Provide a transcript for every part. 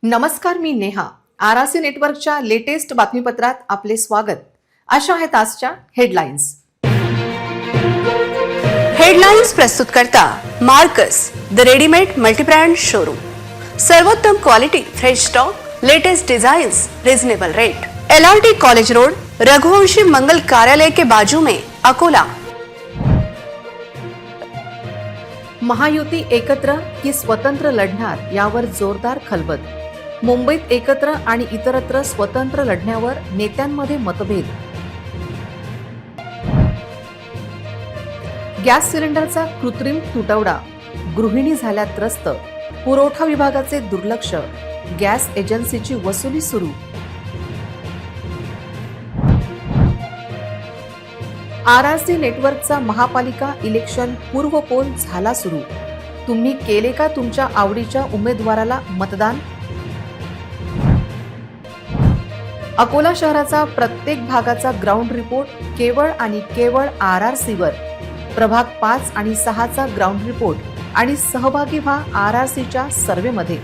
नमस्कार, मी नेहा. आरआरसी नेटवर्कच्या लेटेस्ट बातमीपत्रात आपले स्वागत. अशा आहेत आजच्या हेडलाईन्स. हेडलाईन्स प्रस्तुत करता Marks the readymade multibrand showroom. सर्वोत्तम quality, fresh stock, latest designs, reasonable rate. LRT college road, Raghuvanshi Mangal Karyalaya के बाजू में, अकोला. महायुती एकत्र की स्वतंत्र लढणार यावर जोरदार खलबत. मुंबईत एकत्र आणि इतरत्र स्वतंत्र लढण्यावर नेत्यांमध्ये मतभेद. गॅस सिलेंडरचा कृत्रिम तुटवडा, गृहिणी झाल्या त्रस्त. पुरवठा विभागाचे दुर्लक्ष, गॅस एजन्सीची वसुली सुरू. आरआरसी नेटवर्कचा महापालिका इलेक्शन पूर्व पोल झाला सुरू. तुम्ही केले का तुमच्या आवडीच्या उमेदवाराला मतदान? अकोला शहराचा प्रत्येक भागाचा ग्राउंड रिपोर्ट केवळ आणि केवळ आरआरसीवर. प्रभाग 5 आणि 6चा ग्राउंड रिपोर्ट आणि सहभागी व्हा आरआरसीच्या सर्व्हेमध्ये.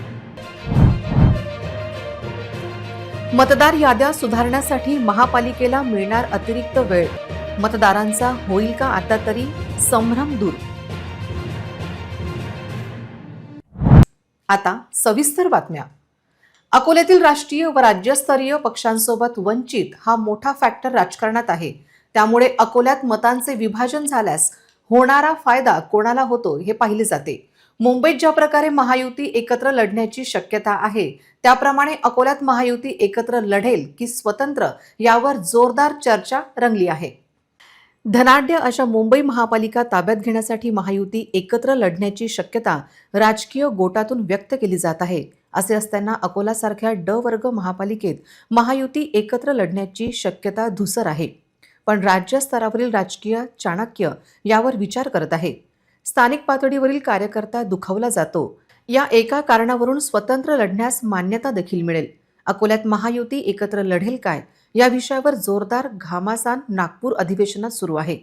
मतदार याद्या सुधारण्यासाठी महापालिकेला मिळणार अतिरिक्त वेळ. मतदारांचा होईल का आता तरी संभ्रम दूर? आता सविस्तर बातम्या. अकोल्यातील राष्ट्रीय व राज्यस्तरीय पक्षांसोबत वंचित हा मोठा फॅक्टर राजकारणात आहे. त्यामुळे अकोल्यात मतांचे विभाजन झाल्यास होणारा फायदा कोणाला होतो हे पाहिले जाते. मुंबईत ज्या प्रकारे महायुती एकत्र लढण्याची शक्यता आहे, त्याप्रमाणे अकोल्यात महायुती एकत्र लढेल की स्वतंत्र यावर जोरदार चर्चा रंगली आहे. धनाढ्य अशा मुंबई महापालिका ताब्यात घेण्यासाठी महायुती एकत्र लढण्याची शक्यता राजकीय गोटातून व्यक्त केली जात आहे. असे असताना अकोलासारख्या ड वर्ग महापालिकेत महायुती एकत्र लढण्याची शक्यता धुसर आहे. पण राज्य स्तरावरील राजकीय चाणक्य यावर विचार करत आहे. स्थानिक पातळीवरील कार्यकर्ता दुखावला जातो. या एका कारणावरून स्वतंत्र लढण्यास मान्यता देखील मिळेल. अकोल्यात महायुती एकत्र लढेल काय या विषयावर जोरदार घमासान नागपूर अधिवेशनात सुरू आहे.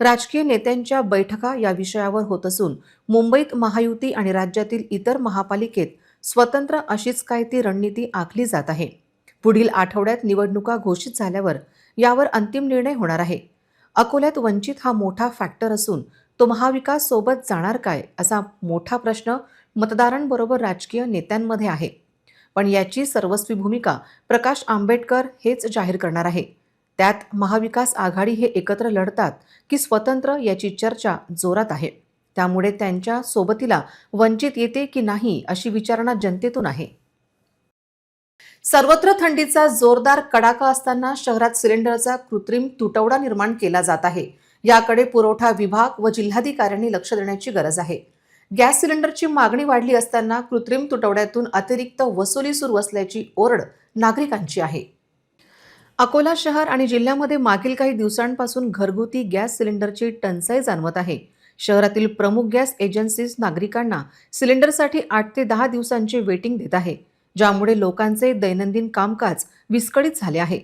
राजकीय नेत्यांच्या बैठका या विषयावर होत असून मुंबईत महायुती आणि राज्यातील इतर महापालिकेत स्वतंत्र अशीच काय ती रणनीती आखली जात आहे. पुढील आठवड्यात निवडणुका घोषित झाल्यावर यावर अंतिम निर्णय होणार आहे. अकोल्यात वंचित हा मोठा फॅक्टर असून तो महाविकास सोबत जाणार काय असा मोठा प्रश्न मतदारांबरोबर राजकीय नेत्यांमध्ये आहे. पण याची सर्वस्वी भूमिका प्रकाश आंबेडकर हेच जाहीर करणार आहे. त्यात महाविकास आघाडी हे एकत्र लढतात की स्वतंत्र याची चर्चा जोरात आहे. त्यामुळे त्यांच्या सोबतीला वंचित येते की नाही अशी विचारणा जनतेतून आहे. सर्वत्र थंडीचा जोरदार कडाका असताना शहरात सिलेंडरचा कृत्रिम तुटवडा निर्माण केला जात आहे. याकडे पुरवठा विभाग व जिल्हाधिकाऱ्यांनी लक्ष देण्याची गरज आहे. गॅस सिलेंडरची मागणी वाढली असताना कृत्रिम तुटवड्यातून अतिरिक्त वसुली सुरू असल्याची ओरड नागरिकांची आहे. अकोला शहर आणि जिल्ह्यामध्ये मागील काही दिवसांपासून घरगुती गॅस सिलेंडरची टंचाई जाणवत आहे. शहरातील प्रमुख गॅस एजन्सीज नागरिकांना सिलेंडरसाठी 8 ते 10 दिवसांचे वेटिंग देत आहे, ज्यामुळे लोकांचे दैनंदिन कामकाज विस्कळीत झाले आहे.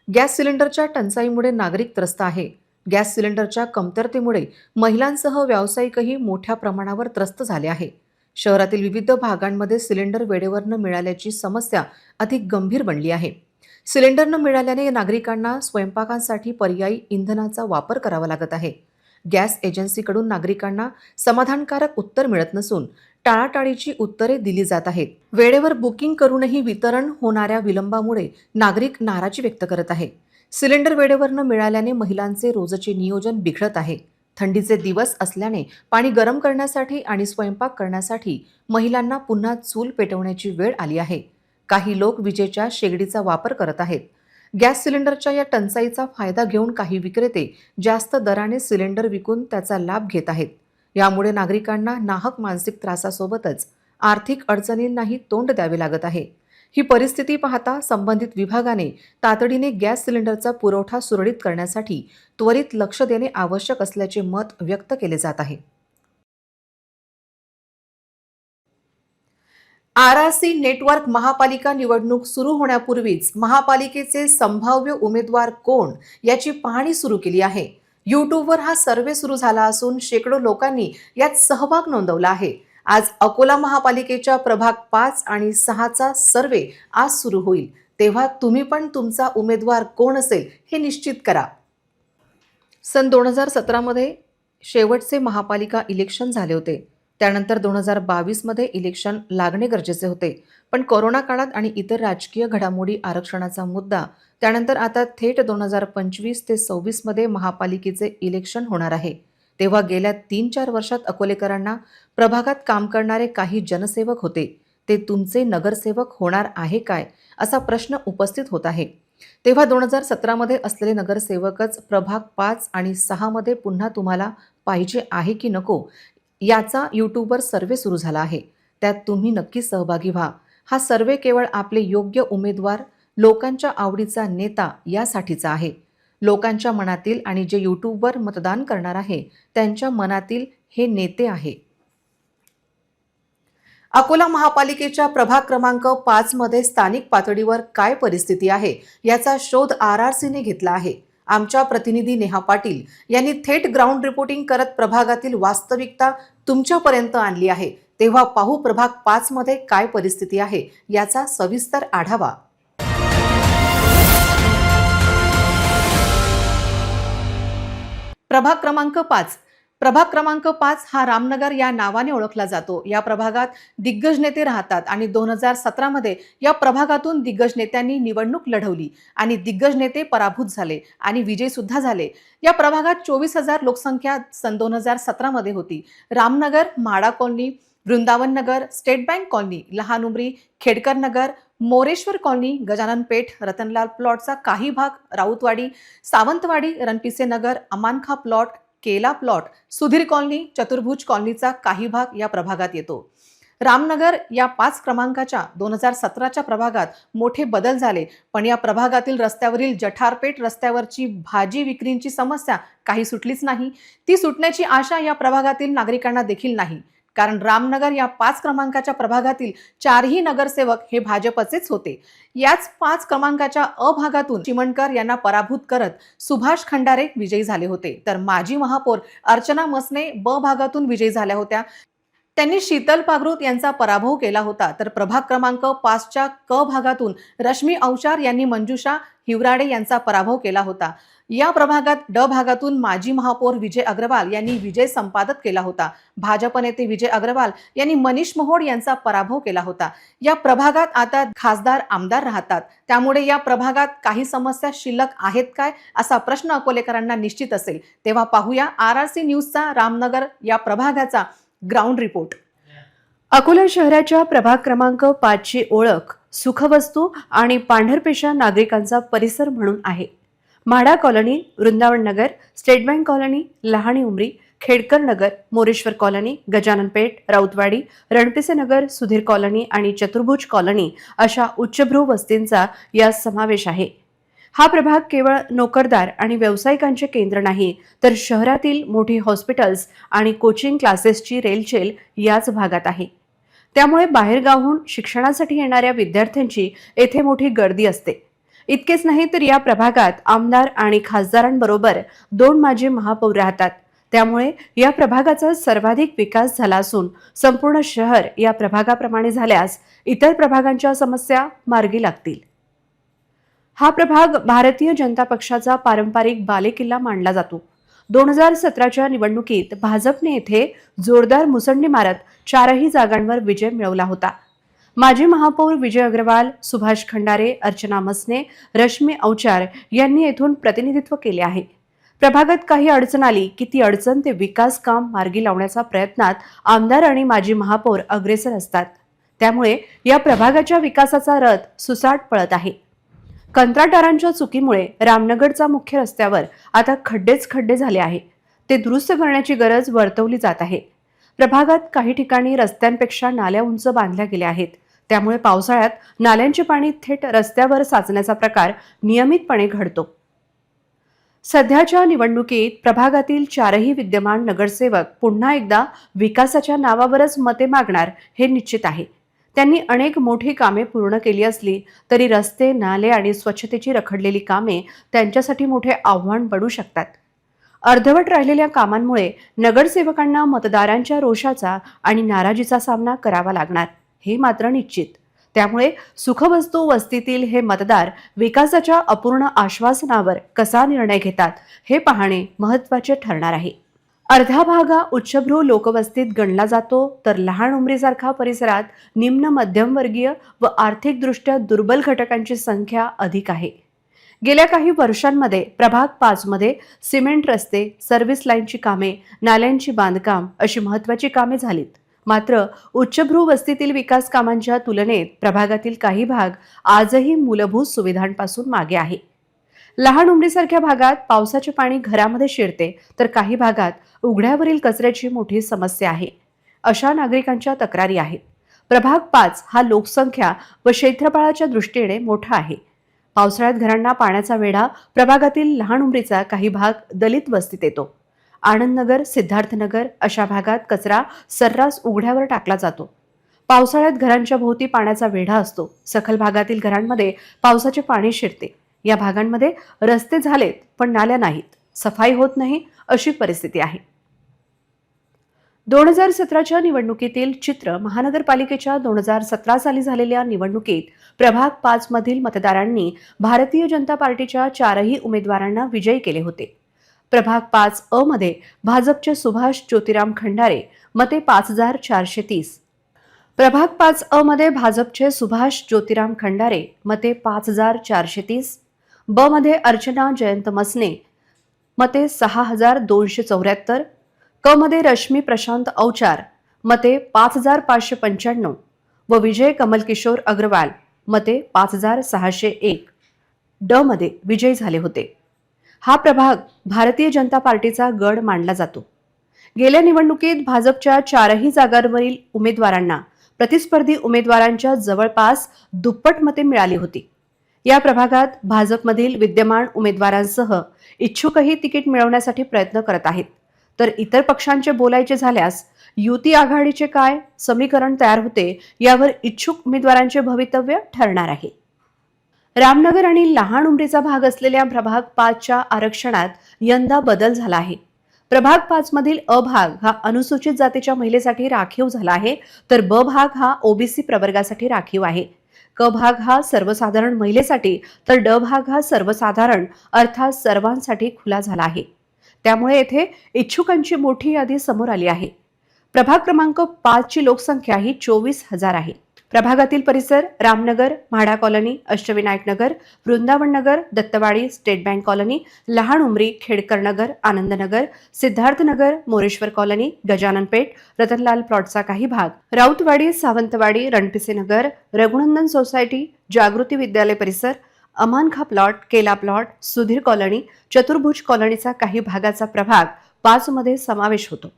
गॅस सिलेंडरच्या टंचाईमुळे नागरिक त्रस्त आहे. गॅस सिलेंडरच्या कमतरतेमुळे महिलांसह व्यावसायिकही मोठ्या प्रमाणावर त्रस्त झाले आहे. शहरातील विविध भागांमध्ये सिलेंडर वेळेवर न मिळाल्याची समस्या अधिक गंभीर बनली आहे. सिलेंडर न मिळाल्याने नागरिकांना स्वयंपाकांसाठी पर्यायी इंधनाचा वापर करावा लागत आहे. गॅस एजन्सीकडून नागरिकांना समाधानकारक उत्तर मिळत नसून टाळाटाळीची उत्तरे दिली जात आहेत. वेळेवर बुकिंग करूनही वितरण होणाऱ्या विलंबामुळे नागरिक नाराजी व्यक्त करत आहे. सिलेंडर वेळेवर न मिळाल्याने महिलांचे रोजचे नियोजन बिघडत आहे. थंडीचे दिवस असल्याने पाणी गरम करण्यासाठी आणि स्वयंपाक करण्यासाठी महिलांना पुन्हा चूल पेटवण्याची वेळ आली आहे. काही लोक विजेच्या शेगडीचा वापर करत आहेत. गॅस सिलेंडरच्या या टंचाईचा फायदा घेऊन काही विक्रेते जास्त दराने सिलेंडर विकून त्याचा लाभ घेत आहेत. यामुळे नागरिकांना नाहक मानसिक त्रासासोबतच आर्थिक अडचणींनाही तोंड द्यावे लागत आहे. ही परिस्थिती पाहता संबंधित विभागाने तातडीने गॅस सिलेंडरचा पुरवठा सुरळीत करण्यासाठी त्वरित लक्ष देणे आवश्यक असल्याचे मत व्यक्त केले जात आहे. आरआरसी नेटवर्क महापालिका निवडणूक सुरू होण्यापूर्वीच महापालिकेचे संभाव्य उमेदवार कोण याची पाहणी सुरू केली आहे. यूट्यूबवर हा सर्व्हे सुरू झाला असून शेकडो लोकांनी यात सहभाग नोंदवला आहे. आज अकोला महापालिकेच्या प्रभाग 5 आणि 6चा सर्वे आज सुरू होईल, तेव्हा तुम्ही पण तुमचा उमेदवार कोण असेल हे निश्चित करा. सन 2017 मध्ये शेवटचे महापालिका इलेक्शन झाले होते. त्यानंतर 2022 मध्ये इलेक्शन लागणे गरजेचे होते. पण कोरोना काळात आणि इतर राजकीय घडामोडी, आरक्षणाचा मुद्दा, त्यानंतर आता थेट 2025 ते 26 मध्ये महापालिकेचे इलेक्शन होणार आहे. तेव्हा गेल्या 3-4 वर्षात अकोलेकरांना प्रभागात काम करणारे काही जनसेवक होते, ते तुमचे नगरसेवक होणार आहे काय, असा प्रश्न उपस्थित होत आहे. तेव्हा 2017 मध्ये असलेले नगरसेवकच प्रभाग 5 आणि 6 मध्ये पुन्हा तुम्हाला पाहिजे आहे की नको, याचा यूट्यूबवर सर्वे सुरू झाला आहे. त्यात तुम्ही नक्की सहभागी व्हा. हा सर्वे केवळ आपले योग्य उमेदवार, लोकांच्या आवडीचा नेता यासाठीचा आहे. लोकांच्या मनातील आणि जे यूट्यूबवर मतदान करणार आहे त्यांच्या मनातील हे नेते आहे. अकोला महापालिकेच्या प्रभाग क्रमांक 5 मध्ये स्थानिक पातळीवर काय परिस्थिती आहे याचा शोध RRCने घेतला आहे. आमच्या प्रतिनिधी नेहा पाटील यांनी थेट ग्राउंड रिपोर्टिंग करत प्रभागातील वास्तविकता तुमच्यापर्यंत आणली आहे. तेव्हा पाहू प्रभाग 5 मध्ये काय परिस्थिती आहे याचा सविस्तर आढावा. प्रभाग क्रमांक 5. प्रभाग क्रमांक 5 हा रामनगर या नावाने ओळखला जातो. या प्रभागात दिग्गज नेते राहतात आणि 2017 मध्ये या प्रभागातून दिग्गज नेत्यांनी निवडणूक लढवली आणि दिग्गज नेते पराभूत झाले आणि विजयी सुद्धा झाले. या प्रभागात 24,000 लोकसंख्या सन 2017 मध्ये होती. Ramnagar, MHADA colony, Vrindavan Nagar, state bank colony, लहान उमरी, खेडकर नगर, मोरेश्वर कॉलनी, गजानन पेठ, रतनलाल प्लॉटचा काही भाग, राऊतवाडी, सावंतवाडी, रणपिसे नगर, अमानखा प्लॉट, केला प्लॉट, सुधीर कॉलनी, चतुर्भुज कॉलनीचा काही भाग या प्रभागात येतो. रामनगर या 5 क्रमांकाच्या 2017च्या प्रभागात मोठे बदल झाले, पण या प्रभागातील रस्त्यावरील जठारपेठ रस्त्यावरची भाजी विक्रींची समस्या काही सुटलीच नाही. ती सुटण्याची आशा या प्रभागातील नागरिकांना देखील नाही, कारण रामनगर या 5 क्रमांकाच्या प्रभागातील 4ही नगरसेवक हे भाजपचेच होते. याच 5 क्रमांकाच्या अ भागातून चिमणकर यांना पराभूत करत सुभाष खंडारे विजयी झाले होते, तर माजी महापौर अर्चना मसने ब भागातून विजयी झाल्या होत्या. त्यांनी शीतल पागृत यांचा पराभव केला होता. तर प्रभाग क्रमांक 5च्या क भागातून रश्मी औचार यांनी मंजुषा हिवराडे यांचा पराभव केला होता. या प्रभागात ड भागातून माजी महापौर विजय अग्रवाल यांनी विजय संपादक केला होता. भाजप नेते विजय अग्रवाल यांनी मनीष मोहोड यांचा पराभव केला होता. या प्रभागात आता खासदार आमदार राहतात, त्यामुळे या प्रभागात काही समस्या शिल्लक आहेत काय असा प्रश्न अकोलेकरांना निश्चित असेल. तेव्हा पाहूया RRC न्यूजचा रामनगर या प्रभागाचा ग्राउंड रिपोर्ट. अकोला शहराच्या प्रभाग क्रमांक 5ची ओळख सुखवस्तू आणि पांढरपेशा नागरिकांचा परिसर म्हणून आहे. MHADA colony, Vrindavan Nagar, state bank colony, Lahani Umari, Khedkar Nagar, Moreshwar colony, Gajanan Peth, Rautwadi, Ranpise Nagar, Sudhir colony आणि चतुर्भुज कॉलनी अशा उच्चभ्रू वस्तींचा यात समावेश आहे. हा प्रभाग केवळ नोकरदार आणि व्यावसायिकांचे केंद्र नाही, तर शहरातील मोठी हॉस्पिटल्स आणि कोचिंग क्लासेसची रेलचेल याच भागात आहे. त्यामुळे बाहेरगावहून शिक्षणासाठी येणाऱ्या विद्यार्थ्यांची येथे मोठी गर्दी असते. इतकेच नाही तर या प्रभागात आमदार आणि खासदारांबरोबर 2 माजी महापौर राहतात. त्यामुळे या प्रभागाचा सर्वाधिक विकास झाला असून संपूर्ण शहर या प्रभागाप्रमाणे झाल्यास इतर प्रभागांच्या समस्या मार्गी लागतील. हा प्रभाग भारतीय जनता पक्षाचा पारंपरिक बालेकिल्ला मानला जातो. 2017च्या निवडणुकीत भाजपने येथे जोरदार मुसंडी मारत 4ही जागांवर विजय मिळवला होता. माजी महापौर विजय अग्रवाल, सुभाष खंडारे, अर्चना मसने, रश्मी औचार यांनी येथून प्रतिनिधित्व केले आहे. प्रभागात काही अडचण आली की ती अडचण ते विकास काम मार्गी लावण्याच्या प्रयत्नात आमदार आणि माजी महापौर अग्रेसर असतात. त्यामुळे या प्रभागाच्या विकासाचा रथ सुसाट पळत आहे. कंत्राटदारांच्या चुकीमुळे रामनगरचा मुख्य रस्त्यावर आता खड्डेच खड्डे झाले आहे. ते दुरुस्त करण्याची गरज वर्तवली जात आहे. प्रभागात काही ठिकाणी रस्त्यांपेक्षा नाल्या उंच बांधल्या गेल्या आहेत. त्यामुळे पावसाळ्यात नाल्यांचे पाणी थेट रस्त्यावर साचण्याचा प्रकार नियमितपणे घडतो. सध्याच्या निवडणुकीत प्रभागातील 4ही विद्यमान नगरसेवक पुन्हा एकदा विकासाच्या नावावरच मते मागणार हे निश्चित आहे. त्यांनी अनेक मोठी कामे पूर्ण केली असली तरी रस्ते, नाले आणि स्वच्छतेची रखडलेली कामे त्यांच्यासाठी मोठे आव्हान बनू शकतात. अर्धवट राहिलेल्या कामांमुळे नगरसेवकांना मतदारांच्या रोषाचा आणि नाराजीचा सामना करावा लागणार हे मात्र निश्चित. त्यामुळे सुखवस्तू वस्तीतील हे मतदार विकासाच्या अपूर्ण आश्वासनावर कसा निर्णय घेतात हे पाहणे महत्त्वाचे ठरणार आहे. अर्धा भाग हा उच्चभ्रू लोकवस्तीत गणला जातो, तर लहान उमरीसारखा परिसरात निम्न मध्यमवर्गीय व आर्थिकदृष्ट्या दुर्बल घटकांची संख्या अधिक आहे. गेल्या काही वर्षांमध्ये प्रभाग 5 मध्ये सिमेंट रस्ते, सर्व्हिस लाईनची कामे, नाल्यांची बांधकाम अशी महत्त्वाची कामे झालीत. मात्र उच्चभ्रू वस्तीतील विकास कामांच्या तुलनेत प्रभागातील काही भाग आजही मूलभूत सुविधांपासून मागे आहे. लहान उमरीसारख्या भागात पावसाचे पाणी घरामध्ये शिरते, तर काही भागात उघड्यावरील कचऱ्याची मोठी समस्या आहे. अशा नागरिकांच्या तक्रारी आहेत. प्रभाग 5 हा लोकसंख्या व क्षेत्रफळाच्या दृष्टीने मोठा आहे. पावसाळ्यात घरांना पाण्याचा वेढा प्रभागातील लहान उमरीचा काही भाग दलित वस्तीत येतो. आनंदनगर, सिद्धार्थनगर अशा भागात कचरा सर्रास उघड्यावर टाकला जातो. पावसाळ्यात घरांच्या भोवती पाण्याचा वेढा असतो. सखल भागातील घरांमध्ये पावसाचे पाणी शिरते. या भागांमध्ये रस्ते झालेत पण नाल्या नाहीत, सफाई होत नाही अशी परिस्थिती आहे. 2017च्या निवडणुकीतील चित्र महानगरपालिकेच्या 2017 साली झालेल्या निवडणुकीत प्रभाग 5 मधील मतदारांनी भारतीय जनता पार्टीच्या 4ही उमेदवारांना विजयी केले होते. प्रभाग 5 अ मध्ये भाजपचे सुभाष ज्योतिराम खंडारे मते 5430. प्रभाग 5 अ मध्ये भाजपचे सुभाष ज्योतिराम खंडारे मते 5430. ब मध्ये अर्चना जयंत मसने मते 6274. क मध्ये रश्मी प्रशांत अवचार मते 5595 व विजय कमल किशोर अग्रवाल मते 5601 ड मध्ये विजयी झाले होते. हा प्रभाग भारतीय जनता पार्टीचा गड मानला जातो. गेल्या निवडणुकीत भाजपच्या 4ही जागांवरील उमेदवारांना प्रतिस्पर्धी उमेदवारांच्या जवळपास दुप्पट मते मिळाली होती. या प्रभागात भाजपमधील विद्यमान उमेदवारांसह इच्छुकही तिकीट मिळवण्यासाठी प्रयत्न करत आहेत. तर इतर पक्षांचे बोलायचे झाल्यास युती आघाडीचे काय समीकरण तयार होते यावर इच्छुक उमेदवारांचे भवितव्य ठरणार आहे. रामनगर आणि लहान उमरीचा भाग असलेल्या प्रभाग 5च्या आरक्षणात यंदा बदल झाला आहे. प्रभाग 5 मधील अ भाग हा अनुसूचित जातीच्या महिलेसाठी राखीव झाला आहे, तर ब भाग हा ओबीसी प्रवर्गासाठी राखीव आहे. क भाग हा सर्वसाधारण महिलेसाठी, तर ड भाग हा सर्वसाधारण अर्थात सर्वांसाठी खुला झाला आहे. त्यामुळे येथे इच्छुकांची मोठी यादी समोर आली आहे. प्रभाग क्रमांक 5 ची लोकसंख्या ही 24,000 आहे. प्रभागातील परिसर रामनगर, म्हाडा कॉलनी, अष्टविनायक नगर, वृंदावन नगर, दत्तवाडी, स्टेट बँक कॉलनी, लहान उमरी, खेडकर नगर, आनंदनगर, सिद्धार्थनगर, मोरेश्वर कॉलनी, गजानन पेठ, रतनलाल प्लॉटचा काही भाग, राऊतवाडी, सावंतवाडी, रणपिसे नगर, रघुनंदन सोसायटी, जागृती विद्यालय परिसर, अमानखा प्लॉट, केला प्लॉट, सुधीर कॉलनी, चतुर्भुज कॉलनीचा काही भागाचा प्रभाग 5 मध्ये समावेश होतो.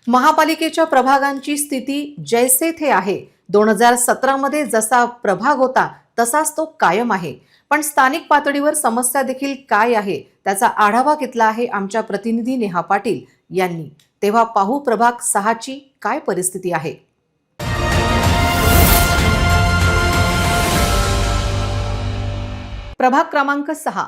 महापालिकेच्या प्रभागांची स्थिती जैसे थे आहे. 2017 मध्ये जसा प्रभाग होता तसाच तो कायम आहे. पण स्थानिक पातळीवर समस्या देखील काय आहे त्याचा आढावा घेतला आहे आमच्या प्रतिनिधी नेहा पाटील यांनी. तेव्हा पाहू प्रभाग 6 ची काय परिस्थिती आहे. प्रभाग क्रमांक 6.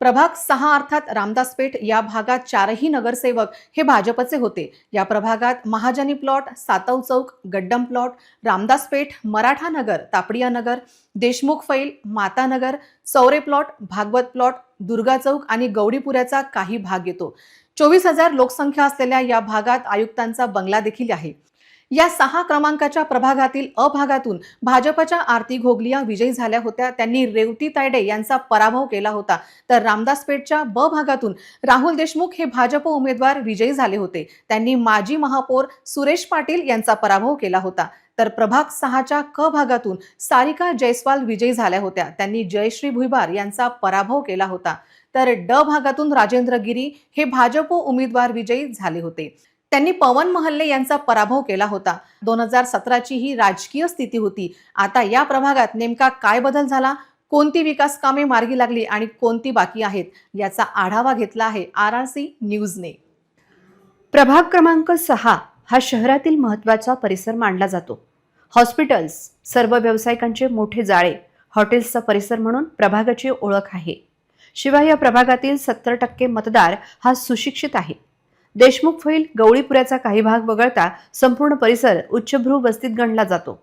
प्रभाग 6 अर्थात रामदास पेठ या भागात 4ही नगरसेवक हे भाजपचे होते. या प्रभागात महाजनी प्लॉट, सातव चौक, गड्डम प्लॉट, रामदास पेठ, मराठा नगर, तापडिया नगर, देशमुख फैल, माता नगर, सौरे प्लॉट, भागवत प्लॉट, दुर्गा चौक आणि गौडीपुऱ्याचा काही भाग येतो. 24,000 लोकसंख्या असलेल्या या भागात आयुक्तांचा बंगला देखील आहे. या 6 क्रमांकाच्या प्रभागातील अ भागातून भाजपच्या आरती घोगलिया विजयी झाल्या होत्या. त्यांनी रेवती तायडे यांचा पराभव केला होता. तर रामदास पेठच्या ब भागातून राहुल देशमुख हे भाजप उमेदवार विजयी झाले होते. त्यांनी माजी महापौर सुरेश पाटील यांचा पराभव केला होता. तर प्रभाग 6च्या क भागातून सारिका जयस्वाल विजयी झाल्या होत्या. त्यांनी जयश्री भुईबार यांचा पराभव केला होता. तर ड भागातून राजेंद्र गिरी हे भाजप उमेदवार विजयी झाले होते. त्यांनी पवन महल्ले यांचा पराभव केला होता. 2017ची ही राजकीय स्थिती होती. आता या प्रभागात नेमका काय बदल झाला, कोणती विकास कामे मार्गी लागली आणि कोणती बाकी आहेत याचा आढावा घेतला आहे RRC न्यूजने. प्रभाग क्रमांक 6 हा शहरातील महत्त्वाचा परिसर मानला जातो. हॉस्पिटल्स, सर्व व्यावसायिकांचे मोठे जाळे, हॉटेल्सचा परिसर म्हणून प्रभागाची ओळख आहे. शिवाय या प्रभागातील 70% मतदार हा सुशिक्षित आहे. देशमुख फैल गवळीपुऱ्याचा काही भाग वगळता संपूर्ण परिसर उच्चभ्रू वस्तीत गणला जातो.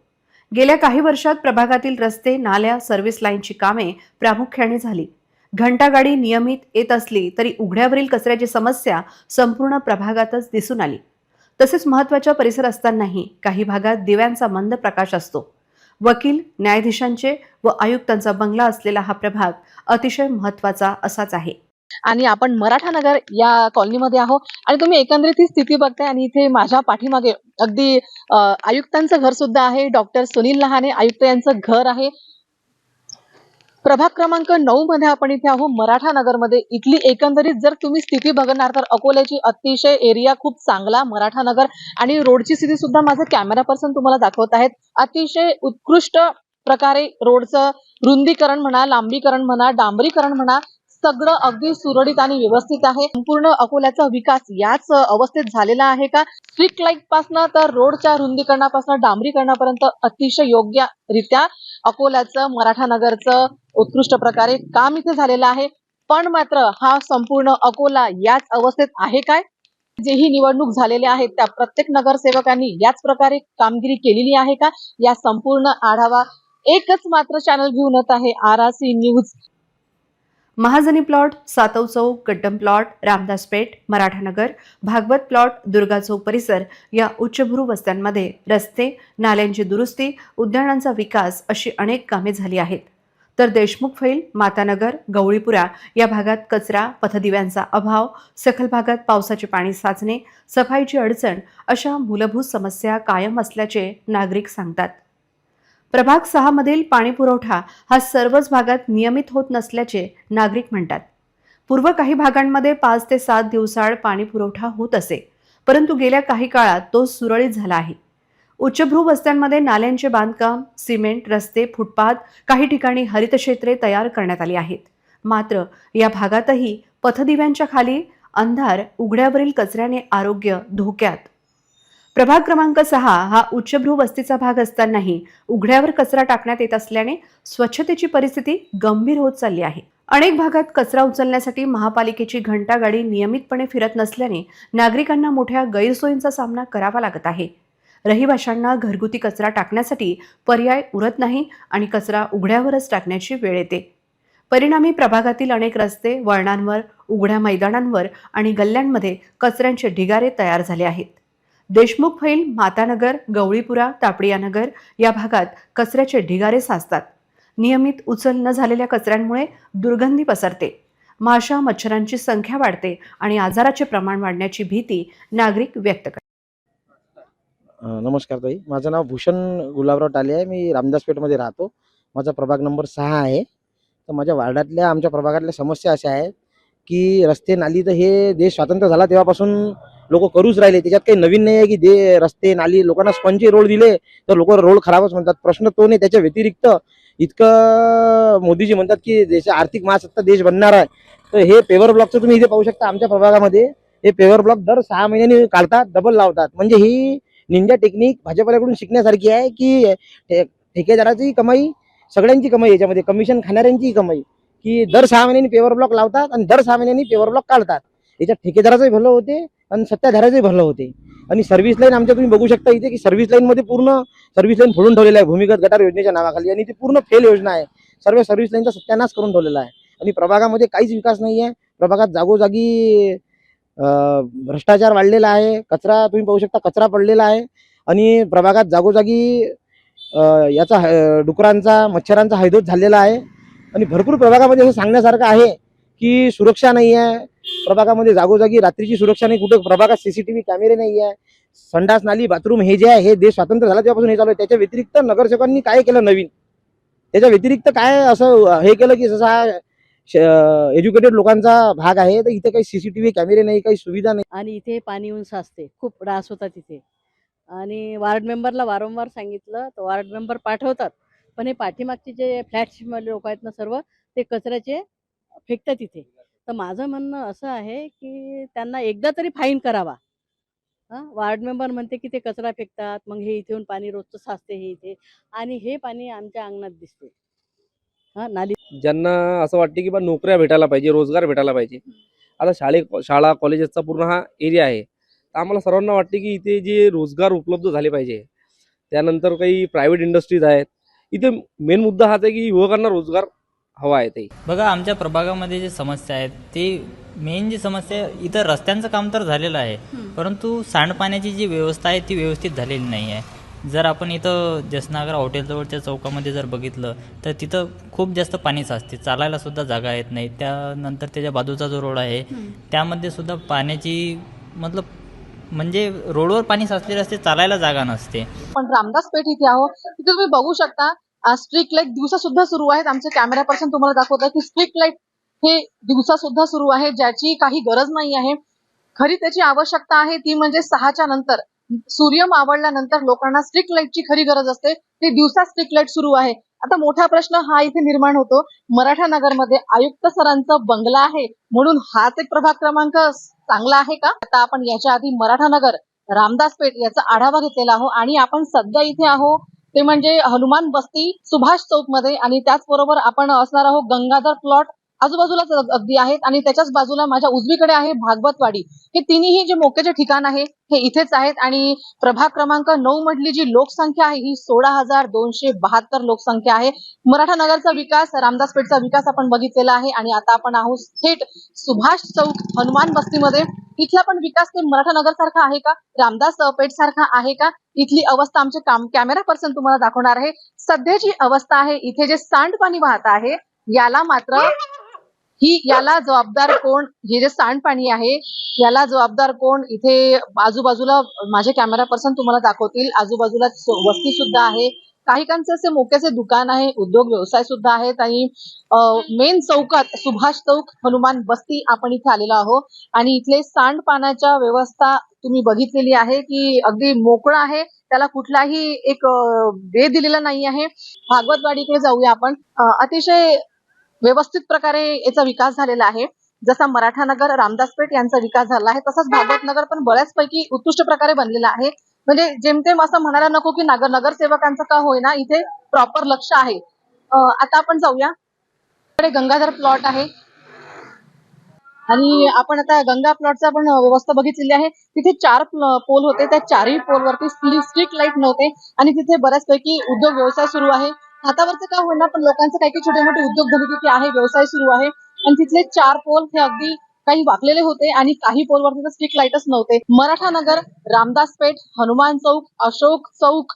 गेल्या काही वर्षात प्रभागातील रस्ते, नाल्या, सर्व्हिस लाईनची कामे प्रामुख्याने झाली. घंटागाडी नियमित येत असली तरी उघड्यावरील कचऱ्याची समस्या संपूर्ण प्रभागातच दिसून आली. तसेच महत्त्वाच्या परिसर असतानाही काही भागात दिव्यांचा मंद प्रकाश असतो. वकील, न्यायाधीशांचे व आयुक्तांचा बंगला असलेला हा प्रभाग अतिशय महत्त्वाचा असाच आहे. आणि आपण मराठा नगर या कॉलनीमध्ये आहोत आणि तुम्ही एकंदरीत ही स्थिती बघताय आणि इथे माझ्या पाठीमागे अगदी आयुक्तांचं घर सुद्धा आहे. डॉक्टर सुनील लहाने आयुक्त यांचं घर आहे. प्रभाग क्रमांक 9 मध्ये आपण इथे आहोत मराठा नगरमध्ये. इथली एकंदरीत जर तुम्ही स्थिती बघणार तर अकोल्याची अतिशय एरिया खूप चांगला मराठा नगर आणि रोडची स्थिती सुद्धा माझं कॅमेरा पर्सन तुम्हाला दाखवत आहेत. अतिशय उत्कृष्ट प्रकारे रोडचं रुंदीकरण म्हणा, लांबीकरण म्हणा, डांबरीकरण म्हणा, सगळं अगदी सुरळीत आणि व्यवस्थित आहे. संपूर्ण अकोल्याचा विकास याच अवस्थेत झालेला आहे का? स्ट्रीट लाईट पासून तर रोडच्या रुंदीकरणापासून डांबरीकरणापर्यंत अतिशय योग्यरित्या अकोल्याचं मराठा नगरचं उत्कृष्ट प्रकारे काम इथे झालेलं आहे. पण मात्र हा संपूर्ण अकोला याच अवस्थेत आहे काय? जेही निवडणूक झालेल्या आहेत त्या प्रत्येक नगरसेवकांनी याच प्रकारे कामगिरी केलेली आहे का? या संपूर्ण आढावा एकच मात्र चॅनल घेऊन येत आहे RRC न्यूज. महाजनी प्लॉट, सातव चौक, गड्डम प्लॉट, रामदास पेठ, मराठानगर, भागवत प्लॉट, दुर्गा चौक परिसर या उच्चभ्रू वस्त्यांमध्ये रस्ते, नाल्यांची दुरुस्ती, उद्यानांचा विकास अशी अनेक कामे झाली आहेत. तर देशमुख फैल, मातानगर, गवळीपुरा या भागात कचरा, पथदिव्यांचा अभाव, सखल भागात पावसाचे पाणी साचणे, सफाईची अडचण अशा मूलभूत समस्या कायम असल्याचे नागरिक सांगतात. प्रभाग 6 मधील पाणी पुरवठा हा सर्वच भागात नियमित होत नसल्याचे नागरिक म्हणतात. पूर्व काही भागांमध्ये 5 ते 7 दिवसाआड पाणी पुरवठा होत असे, परंतु गेल्या काही काळात तो सुरळीत झाला आहे. उच्चभ्रू वस्त्यांमध्ये नाल्यांचे बांधकाम, सिमेंट रस्ते, फुटपाथ, काही ठिकाणी हरित क्षेत्रे तयार करण्यात आली आहेत. मात्र या भागातही पथदिव्यांच्या खाली अंधार, उघड्यावरील कचऱ्याने आरोग्य धोक्यात. प्रभाग क्रमांक 6 हा उच्चभ्रू वस्तीचा भाग असतानाही उघड्यावर कचरा टाकण्यात येत असल्याने स्वच्छतेची परिस्थिती गंभीर होत चालली आहे. अनेक भागात कचरा उचलण्यासाठी महापालिकेची घंटागाडी नियमितपणे फिरत नसल्याने नागरिकांना मोठ्या गैरसोयींचा सामना करावा लागत आहे. रहिवाशांना घरगुती कचरा टाकण्यासाठी पर्याय उरत नाही आणि कचरा उघड्यावरच टाकण्याची वेळ येते. परिणामी प्रभागातील अनेक रस्ते, वळणांवर, उघड्या मैदानांवर आणि गल्ल्यांमध्ये कचऱ्यांचे ढिगारे तयार झाले आहेत. देशमुख फैल, मातानगर, गवळीपुरा, तापडियानगर या भागात कचऱ्याचे ढिगारे साचतात. नियमित उचल न झालेल्या कचऱ्यांमुळे दुर्गंधी पसरते. माशा, मच्छरांची संख्या वाढते आणि आजाराचे प्रमाण वाढण्याची भीती नागरिक व्यक्त करतात. नमस्कार ताई, माझं नाव भूषण गुलाबराव टाले आहे. मी रामदास पेठमध्ये राहतो. माझा प्रभाग नंबर 6 आहे. तर माझ्या वार्डातल्या, आमच्या प्रभागातल्या समस्या अशा आहेत की रस्ते, नाली तर हे देश स्वातंत्र्य झाला तेव्हापासून लोक करूच राहिले. त्याच्यात काही नवीन नाही आहे की रस्ते, नाली, लोकांना स्पंज रोड दिले तर लोक रोड खराबच म्हणतात. प्रश्न तो नाही. त्याच्या व्यतिरिक्त इतकं मोदीजी म्हणतात की देशाचा आर्थिक महासत्ता देश बनणार आहे. तर हे पेवर ब्लॉकचं तुम्ही इथे पाहू शकता. आमच्या प्रभागामध्ये हे पेवर ब्लॉक दर 6 महिन्यांनी काढतात, डबल लावतात. म्हणजे ही निंजा टेक्निक भाजपकडून शिकण्यासारखी आहे की ठेकेदाराची कमाई, सगळ्यांची कमाई, याच्यामध्ये कमिशन खाणाऱ्यांची कमाई, की दर 6 महिन्यांनी पेवर ब्लॉक लावतात आणि दर 6 महिन्यांनी पेवर ब्लॉक काढतात. याच्यात ठेकेदाराचंही भलं होते आणि सत्ताधाऱ्याचंही भलं होते. आणि सर्व्हिस लाईन आमच्या तुम्ही बघू शकता इथे की सर्व्हिस लाईनमध्ये पूर्ण सर्व्हिस लाईन फोडून ठेवलेलं आहे भूमिगत गटार योजनेच्या नावाखाली. आणि ती पूर्ण फेल योजना आहे. सर्व सर्व्हिस लाईनचा सत्यानाश करून ठेवलेला आहे. आणि प्रभागामध्ये काहीच विकास नाही आहे. प्रभागात जागोजागी भ्रष्टाचार वाढलेला आहे. कचरा तुम्ही पाहू शकता, कचरा पडलेला आहे. आणि प्रभागात जागोजागी याचा डुकरांचा, मच्छरांचा हैदोस झालेला आहे. आणि भरपूर प्रभागामध्ये असं सांगण्यासारखं आहे की सुरक्षा नाही आहे. प्रभागामध्ये जागोजागी रात्रीची सुरक्षा नाही. कुठे प्रभागात CCTV कॅमेरे नाही आहे. संडास, नाली, बाथरूम हे जे आहे हे देश स्वातंत्र्य झाला तेव्हापासून हे चालू आहे. त्याच्या व्यतिरिक्त नगरसेवकांनी काय केलं नवीन, त्याच्या व्यतिरिक्त काय असं हे केलं की जसा एज्युकेटेड लोकांचा भाग आहे तर इथे काही CCTV कॅमेरे नाही, काही सुविधा नाही. आणि इथे पाणी येऊन साचते, खूप त्रास होता तिथे. आणि वार्ड मेंबरला वारंवार सांगितलं तर वार्ड मेंबर पाठवतात, पण हे पाठीमागचे जे फ्लॅटमध्ये लोक आहेत ना सर्व, ते कचऱ्याचे फेकतात तिथे. तर माझं म्हणणं असं आहे की त्यांना एकदा तरी फाईन करावा. वार्ड मेंबर म्हणते की ते कचरा फेकतात, मग हे इथे येऊन पाणी रोजचं साचते हे इथे, आणि हे पाणी आमच्या अंगणात दिसते. नाली ज्यांना असं वाटते की बा नोकऱ्या भेटायला पाहिजे, रोजगार भेटायला पाहिजे. आता शाळा कॉलेजेसचा पूर्ण हा एरिया आहे. तर आम्हाला सर्वांना वाटते की इथे जे रोजगार उपलब्ध झाले पाहिजे. त्यानंतर काही प्रायव्हेट इंडस्ट्रीज आहेत. इथे मेन मुद्दा हाच आहे की युवकांना रोजगार हवा आहे ते. बघा, आमच्या प्रभागामध्ये जे समस्या आहेत ते मेन जी समस्या आहे, इथं रस्त्यांचं काम तर झालेलं आहे, परंतु सांडपाण्याची जी व्यवस्था आहे ती व्यवस्थित झालेली नाही आहे. जर आपण इथं जसनगर हॉटेलजवळच्या चौकामध्ये जर बघितलं तर तिथं खूप जास्त पाणी साचते, चालायला सुद्धा जागा येत नाही. त्यानंतर त्याच्या बाजूचा जो रोड आहे त्यामध्ये सुद्धा पाण्याची म्हणजे रोडवर पाणी साचलेलं असते, चालायला जागा नसते. पण रामदास पेठ इथे आहो, तिथे तुम्ही बघू शकता स्ट्रीट लाईट दिवसा सुद्धा सुरू आहेत. आमचे कॅमेरा पर्सन तुम्हाला दाखवत आहे की स्ट्रीट लाईट हे दिवसा सुद्धा सुरू आहे, ज्याची काही गरज नाही आहे. खरी त्याची आवश्यकता आहे ती म्हणजे 6च्या नंतर, सूर्य मावळल्यानंतर लोकांना स्ट्रीट लाईटची खरी गरज असते. ते दिवसा स्ट्रीट लाईट सुरू आहे. आता मोठा प्रश्न हा इथे निर्माण होतो, मराठा नगरमध्ये आयुक्त सरांचा बंगला आहे म्हणून हाच एक प्रभाग क्रमांक चांगला आहे का? आता आपण याच्या आधी मराठा नगर, रामदास पेठ याचा आढावा घेतलेला आहो आणि आपण सध्या इथे आहो ते म्हणजे हनुमान बस्ती सुभाष चौक मध्ये, आणि त्याचबरोबर आपण असणार आहोत गंगाधर प्लॉट आजूबाजूलाच अगदी आहेत, आणि त्याच्याच बाजूला माझ्या उजवीकडे आहे भागवतवाडी. हे तिन्ही जे मोक्याचे ठिकाण आहे हे इथेच आहेत. आणि प्रभाग क्रमांक 9 मधली जी लोकसंख्या आहे ही 16,272 लोकसंख्या आहे. मराठा नगरचा विकास, रामदास पेठचा विकास आपण बघितलेला आहे. आणि आता आपण आहोत थेट सुभाष चौक हनुमान बस्तीमध्ये. इथला पण विकास ते मराठा नगर सारखा आहे का, रामदास पेठ सारखा आहे का? इथली अवस्था आमचे कॅमेरा पर्सन तुम्हाला दाखवणार आहे. सध्याची अवस्था आहे इथे जे सांडपाणी वाहत आहे याला मात्र याला जबाबदार कोण? हे जे सांडपाणी आहे याला जबाबदार कोण? इथे आजूबाजूला माझे कॅमेरा पर्सन तुम्हाला दाखवतील, आजूबाजूला वस्ती सुद्धा आहे, काही कांचे असे मोक्याचे दुकान आहे, उद्योग व्यवसाय सुद्धा आहेत. आणि मेन चौकात सुभाष चौक हनुमान बस्ती आपण इथे आलेलो आहोत. आणि इथले सांडपाण्याच्या व्यवस्था तुम्ही बघितलेली आहे की अगदी मोकळं आहे, त्याला कुठलाही एक वे दिलेला नाही आहे. भागवतवाडीकडे जाऊया आपण. अतिशय व्यवस्थित प्रकारे याचा विकास झालेला आहे. जसा मराठा नगर, रामदास पेठ यांचा विकास झाला आहे तसाच भागवत नगर पण बऱ्याचपैकी उत्कृष्ट प्रकारे बनलेला आहे. म्हणजे जेमतेम असं म्हणायला नको की नगरसेवकांचं का होईना इथे प्रॉपर लक्ष आहे. आता आपण जाऊया, गंगाधर प्लॉट आहे आणि आपण आता गंगा प्लॉटचा आपण व्यवस्था बघितलेली आहे. तिथे 4 पोल होते, त्या 4ही पोलवरती स्ट्रीट लाईट नव्हते आणि तिथे बऱ्याचपैकी उद्योग व्यवसाय सुरू आहे. हातावरचं का होईना पण लोकांचे काही काही छोटे मोठे उद्योग धंदे आहे, व्यवसाय सुरू आहे. आणि तिथले 4 पोल हे अगदी काही वाकलेले होते आणि काही पोलवरती तर स्ट्रीट लाईटच नव्हते. मराठा नगर, रामदास पेठ, हनुमान चौक, अशोक चौक,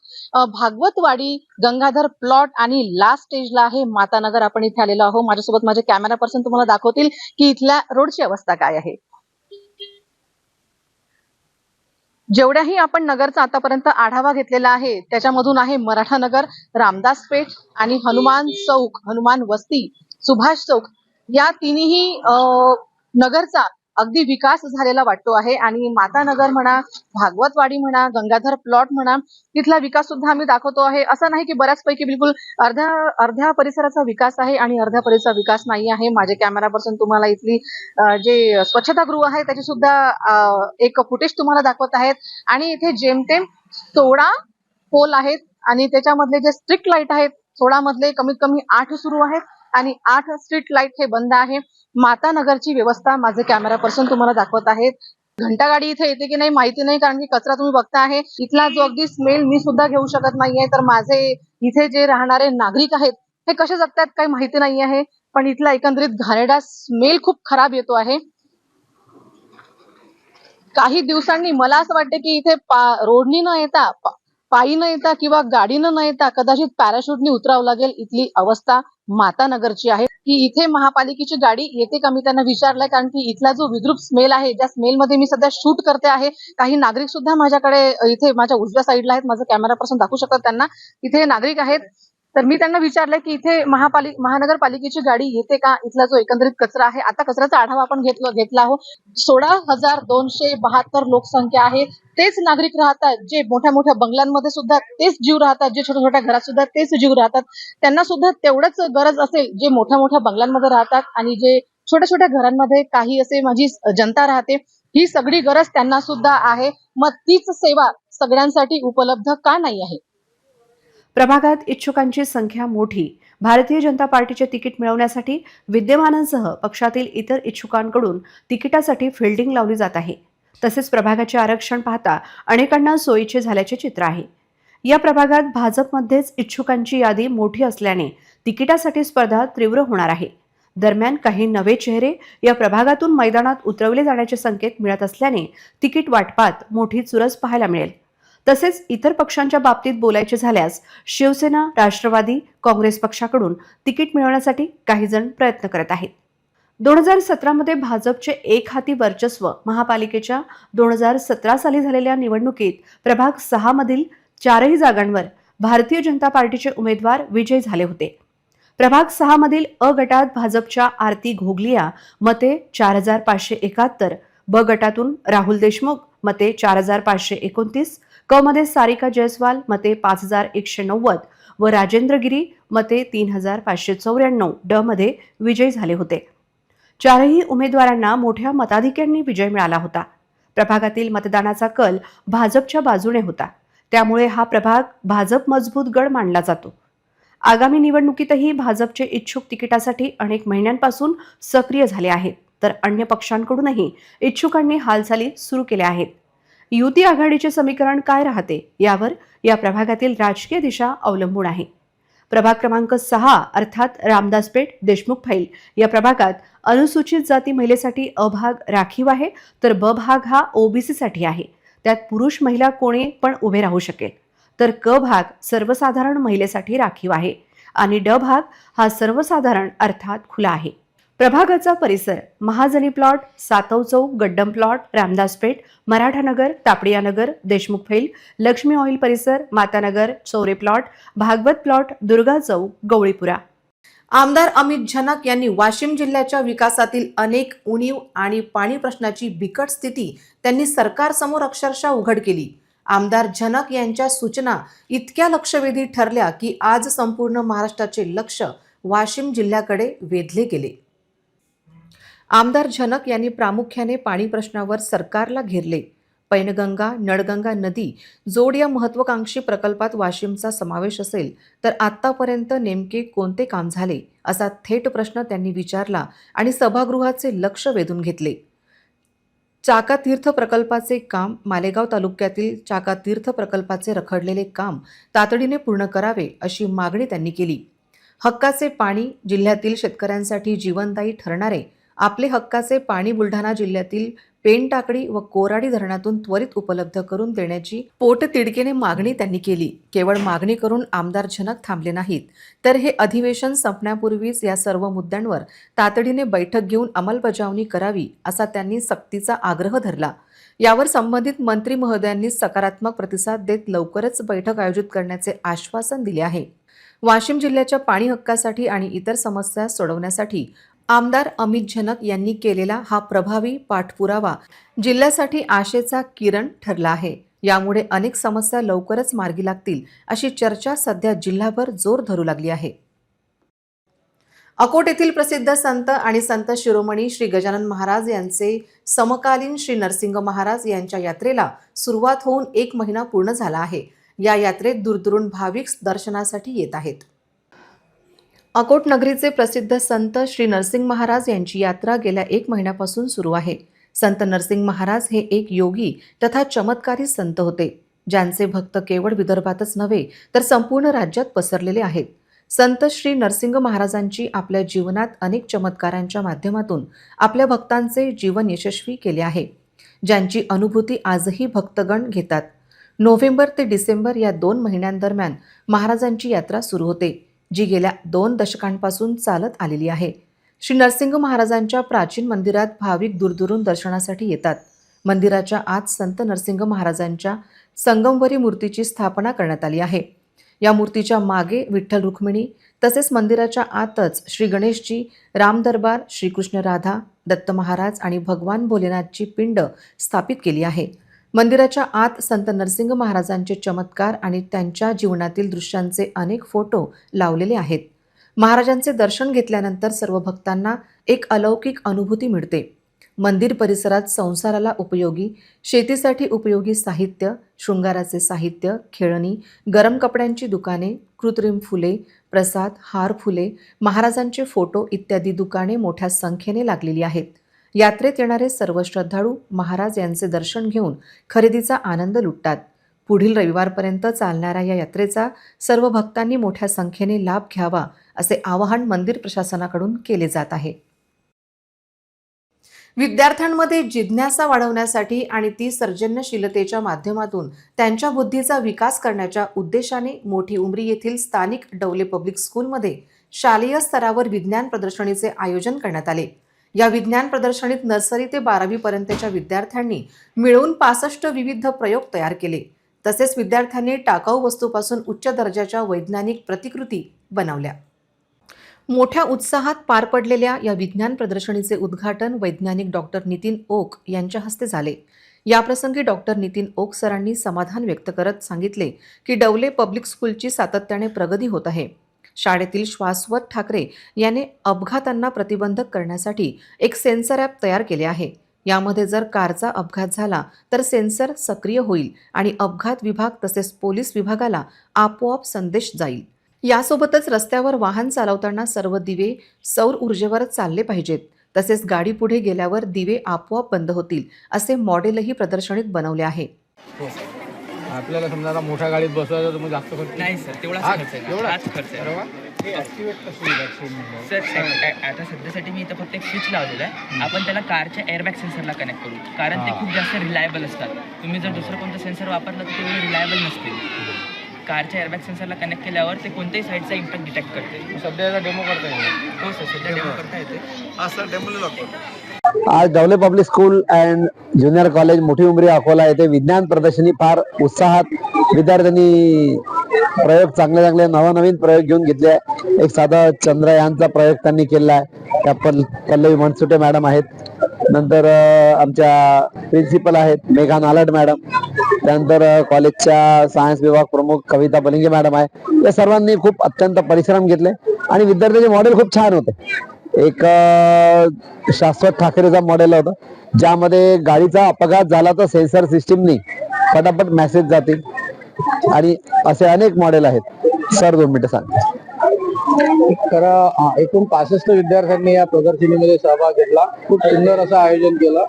भागवतवाडी, गंगाधर प्लॉट आणि लास्ट स्टेजला आहे मातानगर. आपण इथे आलेलो आहोत. माझ्यासोबत माझे कॅमेरा पर्सन तुम्हाला दाखवतील की इथल्या रोडची अवस्था काय आहे. जेवढ्याही आपण नगरचा आतापर्यंत आढावा घेतलेला आहे त्याच्यामधून आहे मराठा नगर, रामदास पेठ आणि हनुमान चौक, हनुमान वस्ती, सुभाष चौक या तिन्ही नगरचा अगदी विकास झालेला वाटतो आहे. आणि मातानगर म्हणा, भागवतवाडी म्हणा, गंगाधर प्लॉट म्हणा, तिथला विकास सुद्धा आम्ही दाखवतो आहे. असं नाही की बऱ्याचपैकी बिलकुल अर्ध्या परिसराचा विकास आहे आणि अर्ध्या परिसराचा विकास नाही आहे. माझे कॅमेरा पर्सन तुम्हाला इथली जे स्वच्छतागृह आहे त्याची सुद्धा एक फुटेज तुम्हाला दाखवत आहेत. आणि इथे जेमतेम 16 पोल आहेत आणि त्याच्यामधले जे स्ट्रीट लाईट आहेत 16 मधले कमीत कमी 8 सुरू आहेत आणि 8 स्ट्रीट लाईट हे बंद आहे. मातानगरची व्यवस्था माझे कॅमेरा पर्सन तुम्हाला दाखवत आहेत. घंटागाडी इथे येते की नाही माहिती नाही, कारण की कचरा तुम्ही बघता आहे. इथला जो अगदी स्मेल मी सुद्धा घेऊ शकत नाहीये, तर माझे इथे जे राहणारे नागरिक आहेत हे कसे जगतात काही माहिती नाही आहे. पण इथला एकंदरीत घाणेरडा स्मेल खूप खराब येतो आहे. काही दिवसांनी मला असं वाटतं की इथे रोडनी न येता, पायी न येता किंवा गाडीनं न येता कदाचित पॅराशूटनी उतरावं लागेल. इथली अवस्था मातानगरची आहे की इथे महापालिकेची गाडी येते का, मी त्यांना विचारलंय, कारण की इथला जो विद्रूप स्मेल आहे, ज्या स्मेल मध्ये मी सध्या शूट करते आहे, काही नागरिक सुद्धा माझ्याकडे इथे माझ्या उजव्या साईडला आहेत, माझं कॅमेरा पर्सन दाखवू शकतात त्यांना, इथे नागरिक आहेत. तर मी त्यांना विचारलंय की इथे महानगरपालिकेची गाडी येते का, इथला जो एकंदरीत कचरा आहे. आता कचऱ्याचा आढावा आपण घेतला आहोत. 16,272 लोकसंख्या आहे. तेच नागरिक राहतात जे मोठ्या मोठ्या बंगल्यांमध्ये सुद्धा तेच जीव राहतात, जे छोट्या छोट्या घरात सुद्धा तेच जीव राहतात. त्यांना सुद्धा तेवढंच गरज असेल जे मोठ्या मोठ्या बंगल्यांमध्ये राहतात आणि जे छोट्या छोट्या घरांमध्ये काही असे माझी जनता राहते, ही सगळी गरज त्यांना सुद्धा आहे. मग तीच सेवा सगळ्यांसाठी उपलब्ध का नाही आहे. प्रभागात इच्छुकांची संख्या मोठी. भारतीय जनता पार्टीचे तिकीट मिळवण्यासाठी विद्यमानांसह पक्षातील इतर इच्छुकांकडून तिकिटासाठी फिल्डिंग लावली जात आहे. तसेच प्रभागाचे आरक्षण पाहता अनेकांना सोयीचे झाल्याचे चित्र आहे. या प्रभागात भाजपमध्येच इच्छुकांची यादी मोठी असल्याने तिकिटासाठी स्पर्धा तीव्र होणार आहे. दरम्यान काही नवे चेहरे या प्रभागातून मैदानात उतरवले जाण्याचे संकेत मिळत असल्याने तिकीट वाटपात मोठी चुरस पाहायला मिळेल. तसेच इतर पक्षांच्या बाबतीत बोलायचे झाल्यास शिवसेना, राष्ट्रवादी, काँग्रेस पक्षाकडून तिकीट मिळवण्यासाठी काही जण प्रयत्न करत आहेत. 2017 मध्ये भाजपचे एकहाती वर्चस्व महापालिकेच्या 2017 साली झालेल्या निवडणुकीत प्रभाग 6 मधील 4ही जागांवर भारतीय जनता पार्टीचे उमेदवार विजयी झाले होते. प्रभाग 6 मधील अ गटात भाजपच्या आरती घोगलिया मते 4571, ब गटातून राहुल देशमुख मते 4529, क मध्ये सारिका जयस्वाल मते 5190 व राजेंद्र गिरी मते 3594 ड मध्ये विजयी झाले होते. चारही उमेदवारांना मोठ्या मताधिक्यांनी विजय मिळाला होता. प्रभागातील मतदानाचा कल भाजपच्या बाजूने होता. त्यामुळे हा प्रभाग भाजप मजबूत गड मानला जातो. आगामी निवडणुकीतही भाजपचे इच्छुक तिकिटासाठी अनेक महिन्यांपासून सक्रिय झाले आहेत, तर अन्य पक्षांकडूनही इच्छुकांनी हालचाली सुरू केल्या आहेत. युती आघाडीचे समीकरण काय राहते यावर या प्रभागातील राजकीय दिशा अवलंबून आहे. प्रभाग क्रमांक 6 अर्थात रामदासपेठ, देशमुख फैल या प्रभागात अनुसूचित जाती महिलेसाठी अ भाग राखीव आहे, तर ब भाग हा ओबीसी साठी आहे. त्यात पुरुष महिला कोणी पण उभे राहू शकेल. तर क भाग सर्वसाधारण महिलेसाठी राखीव आहे आणि ड भाग हा सर्वसाधारण अर्थात खुला आहे. प्रभागाचा परिसर महाजनी प्लॉट, सातव चौक, गड्डम प्लॉट, रामदासपेठ, मराठानगर, तापडियानगर, देशमुख फैल, लक्ष्मी ऑइल परिसर, मातानगर, चौरे प्लॉट, भागवत प्लॉट, दुर्गा चौक, गवळीपुरा. आमदार अमित झनक यांनी वाशिम जिल्ह्याच्या विकासातील अनेक उणीव आणि पाणी प्रश्नाची बिकट स्थिती त्यांनी सरकारसमोर अक्षरशः उघड केली. आमदार झनक यांच्या सूचना इतक्या लक्षवेधी ठरल्या की आज संपूर्ण महाराष्ट्राचे लक्ष वाशिम जिल्ह्याकडे वेधले गेले. आमदार झनक यांनी प्रामुख्याने पाणी प्रश्नावर सरकारला घेरले. पैनगंगा, नळगंगा नदी जोड या महत्त्वाकांक्षी प्रकल्पात वाशिमचा समावेश असेल तर आत्तापर्यंत नेमके कोणते काम झाले असा थेट प्रश्न त्यांनी विचारला आणि सभागृहाचे लक्ष वेधून घेतले. चाकातीर्थ प्रकल्पाचे काम, मालेगाव तालुक्यातील चाकातीर्थ प्रकल्पाचे रखडलेले काम तातडीने पूर्ण करावे अशी मागणी त्यांनी केली. हक्काचे पाणी, जिल्ह्यातील शेतकऱ्यांसाठी जीवनदायी ठरणारे आपले हक्काचे पाणी बुलढाणा जिल्ह्यातील पेनटाकडी व कोराडी धरणातून त्वरित उपलब्ध करून देण्याची पोटतिडकीने मागणी त्यांनी केली. केवळ मागणी करून आमदार झनक थांबले नाहीत, तर हे अधिवेशन संपण्यापूर्वीच या सर्व मुद्द्यांवर तातडीने बैठक घेऊन अंमलबजावणी करावी असा त्यांनी सक्तीचा आग्रह धरला. यावर संबंधित मंत्री महोदयांनी सकारात्मक प्रतिसाद देत लवकरच बैठक आयोजित करण्याचे आश्वासन दिले आहे. वाशिम जिल्ह्याच्या पाणी हक्कासाठी आणि इतर समस्या सोडवण्यासाठी आमदार अमित झनक यांनी केलेला हा प्रभावी पाठपुरावा जिल्ह्यासाठी आशेचा किरण ठरला आहे. यामुळे अनेक समस्या लवकरच मार्गी लागतील अशी चर्चा सध्या जिल्हाभर जोर धरू लागली आहे. अकोट येथील प्रसिद्ध संत आणि संत शिरोमणी श्री गजानन महाराज यांचे समकालीन श्री नरसिंह महाराज यांच्या यात्रेला सुरुवात होऊन 1 महिना पूर्ण झाला आहे. या यात्रेत दूरदूरून भाविक दर्शनासाठी येत आहेत. अकोट नगरीचे प्रसिद्ध संत श्री नरसिंह महाराज यांची यात्रा गेल्या 1 महिन्यापासून सुरू आहे. संत नरसिंह महाराज हे एक योगी तथा चमत्कारी संत होते, ज्यांचे भक्त केवळ विदर्भातच नव्हे तर संपूर्ण राज्यात पसरलेले आहेत. संत श्री नरसिंह महाराजांची आपल्या जीवनात अनेक चमत्कारांच्या माध्यमातून आपल्या भक्तांचे जीवन यशस्वी केले आहे, ज्यांची अनुभूती आजही भक्तगण घेतात. नोव्हेंबर ते डिसेंबर या 2 महिन्यांदरम्यान महाराजांची यात्रा सुरू होते, जी गेल्या 2 दशकांपासून चालत आलेली आहे. श्री नरसिंह महाराजांच्या प्राचीन मंदिरात भाविक दूरदूरून दर्शनासाठी येतात. मंदिराच्या आत संत नरसिंह महाराजांच्या संगमवरी मूर्तीची स्थापना करण्यात आली आहे. या मूर्तीच्या मागे विठ्ठल रुक्मिणी तसेच मंदिराच्या आतच श्री गणेशजी, रामदरबार, श्रीकृष्ण राधा, दत्त महाराज आणि भगवान भोलेनाथची पिंड स्थापित केली आहे. मंदिराच्या आत संत नरसिंह महाराजांचे चमत्कार आणि त्यांच्या जीवनातील दृश्यांचे अनेक फोटो लावलेले आहेत. महाराजांचे दर्शन घेतल्यानंतर सर्व भक्तांना एक अलौकिक अनुभूती मिळते. मंदिर परिसरात संसाराला उपयोगी, शेतीसाठी उपयोगी साहित्य, शृंगाराचे साहित्य, खेळणी, गरम कपड्यांची दुकाने, कृत्रिम फुले, प्रसाद, हार फुले, महाराजांचे फोटो इत्यादी दुकाने मोठ्या संख्येने लागलेली आहेत. यात्रेत येणारे सर्व श्रद्धाळू महाराज यांचे दर्शन घेऊन खरेदीचा आनंद लुटतात. पुढील रविवारपर्यंत चालणाऱ्या या यात्रेचा सर्व भक्तांनी मोठ्या संख्येने लाभ घ्यावा असे आवाहन मंदिर प्रशासनाकडून केले जात आहे. विद्यार्थ्यांमध्ये जिज्ञासा वाढवण्यासाठी आणि ती सर्जनशीलतेच्या माध्यमातून त्यांच्या बुद्धीचा विकास करण्याच्या उद्देशाने मोठी उमरी येथील स्थानिक डवले पब्लिक स्कूलमध्ये शालेय स्तरावर विज्ञान प्रदर्शनीचे आयोजन करण्यात आले. या विज्ञान प्रदर्शनीत नर्सरी ते 12वी पर्यंतच्या विद्यार्थ्यांनी मिळून 65 विविध प्रयोग तयार केले. तसेच विद्यार्थ्यांनी टाकाऊ वस्तूपासून उच्च दर्जाच्या वैज्ञानिक प्रतिकृती बनवल्या. मोठ्या उत्साहात पार पडलेल्या या विज्ञान प्रदर्शनीचे उद्घाटन वैज्ञानिक डॉक्टर नितीन ओक यांच्या हस्ते झाले. याप्रसंगी डॉक्टर नितीन ओक सरांनी समाधान व्यक्त करत सांगितले की डवले पब्लिक स्कूलची सातत्याने प्रगती होत आहे. शाळेतील श्वासवत ठाकरे याने अपघातांना प्रतिबंधक करण्यासाठी एक सेन्सर ॲप तयार केले आहे. यामध्ये जर कारचा अपघात झाला तर सेन्सर सक्रिय होईल आणि अपघात विभाग तसेच पोलीस विभागाला आपोआप संदेश जाईल. यासोबतच रस्त्यावर वाहन चालवताना सर्व दिवे सौर ऊर्जेवर चालले पाहिजेत. तसेच गाडी पुढे गेल्यावर दिवे आपोआप बंद होतील असे मॉडेलही प्रदर्शनीत बनवले आहे. आपल्याला समजा आता मोठ्या गाडीत बसवायचं तर मग जास्त खर्च नाही सर, तेवढाच खर्च आहे. एवढा? हाच खर्च आहे. बरोबर. हे ॲक्टिवेट कसं होईल सर आता सध्यासाठी मी इथं फक्त एक स्विच लावलेलं आहे. आपण त्याला कारच्या एअरबॅग सेन्सरला कनेक्ट करू, कारण ते खूप जास्त रिलायबल असतात. तुम्ही जर दुसरं कोणतं सेन्सर वापरलं तर ते रिलायबल नसतील. कारच्या एअरबॅग सेन्सरला कनेक्ट केल्यावर ते कोणत्याही साईडचा इम्पॅक्ट डिटेक्ट करते. सध्या याचा डेमो करता येईल. हो सर, सध्या डेमो करता येते. हा सर, डेमोला लागतो. आज Dawale public school and junior college मोठी उमरी अकोला येथे विज्ञान प्रदर्शनी फार उत्साहात विद्यार्थ्यांनी प्रयोग चांगले नवनवीन प्रयोग घेऊन घेतले आहे. एक साधा चंद्रयानचा प्रयोग त्यांनी केला आहे. त्या पल्लवी मनसुटे मॅडम आहेत, नंतर आमच्या प्रिन्सिपल आहेत मेघा नालट मॅडम, त्यानंतर कॉलेजच्या सायन्स विभाग प्रमुख कविता बलिंगे मॅडम आहे. या सर्वांनी खूप अत्यंत परिश्रम घेतले आणि विद्यार्थ्यांचे मॉडेल खूप छान होते. एक शाश्वत ठाकरेचा मॉडेल होता ज्यामध्ये गाडीचा अपघात झाला तर सेन्सर सिस्टीमनी फटाफट मेसेज जातील आणि असे अनेक मॉडेल आहेत. सर 2 मिनिटं सांग. तर एकूण 65 विद्यार्थ्यांनी या प्रदर्शनीमध्ये सहभाग घेतला. खूप सुंदर असं आयोजन केलं.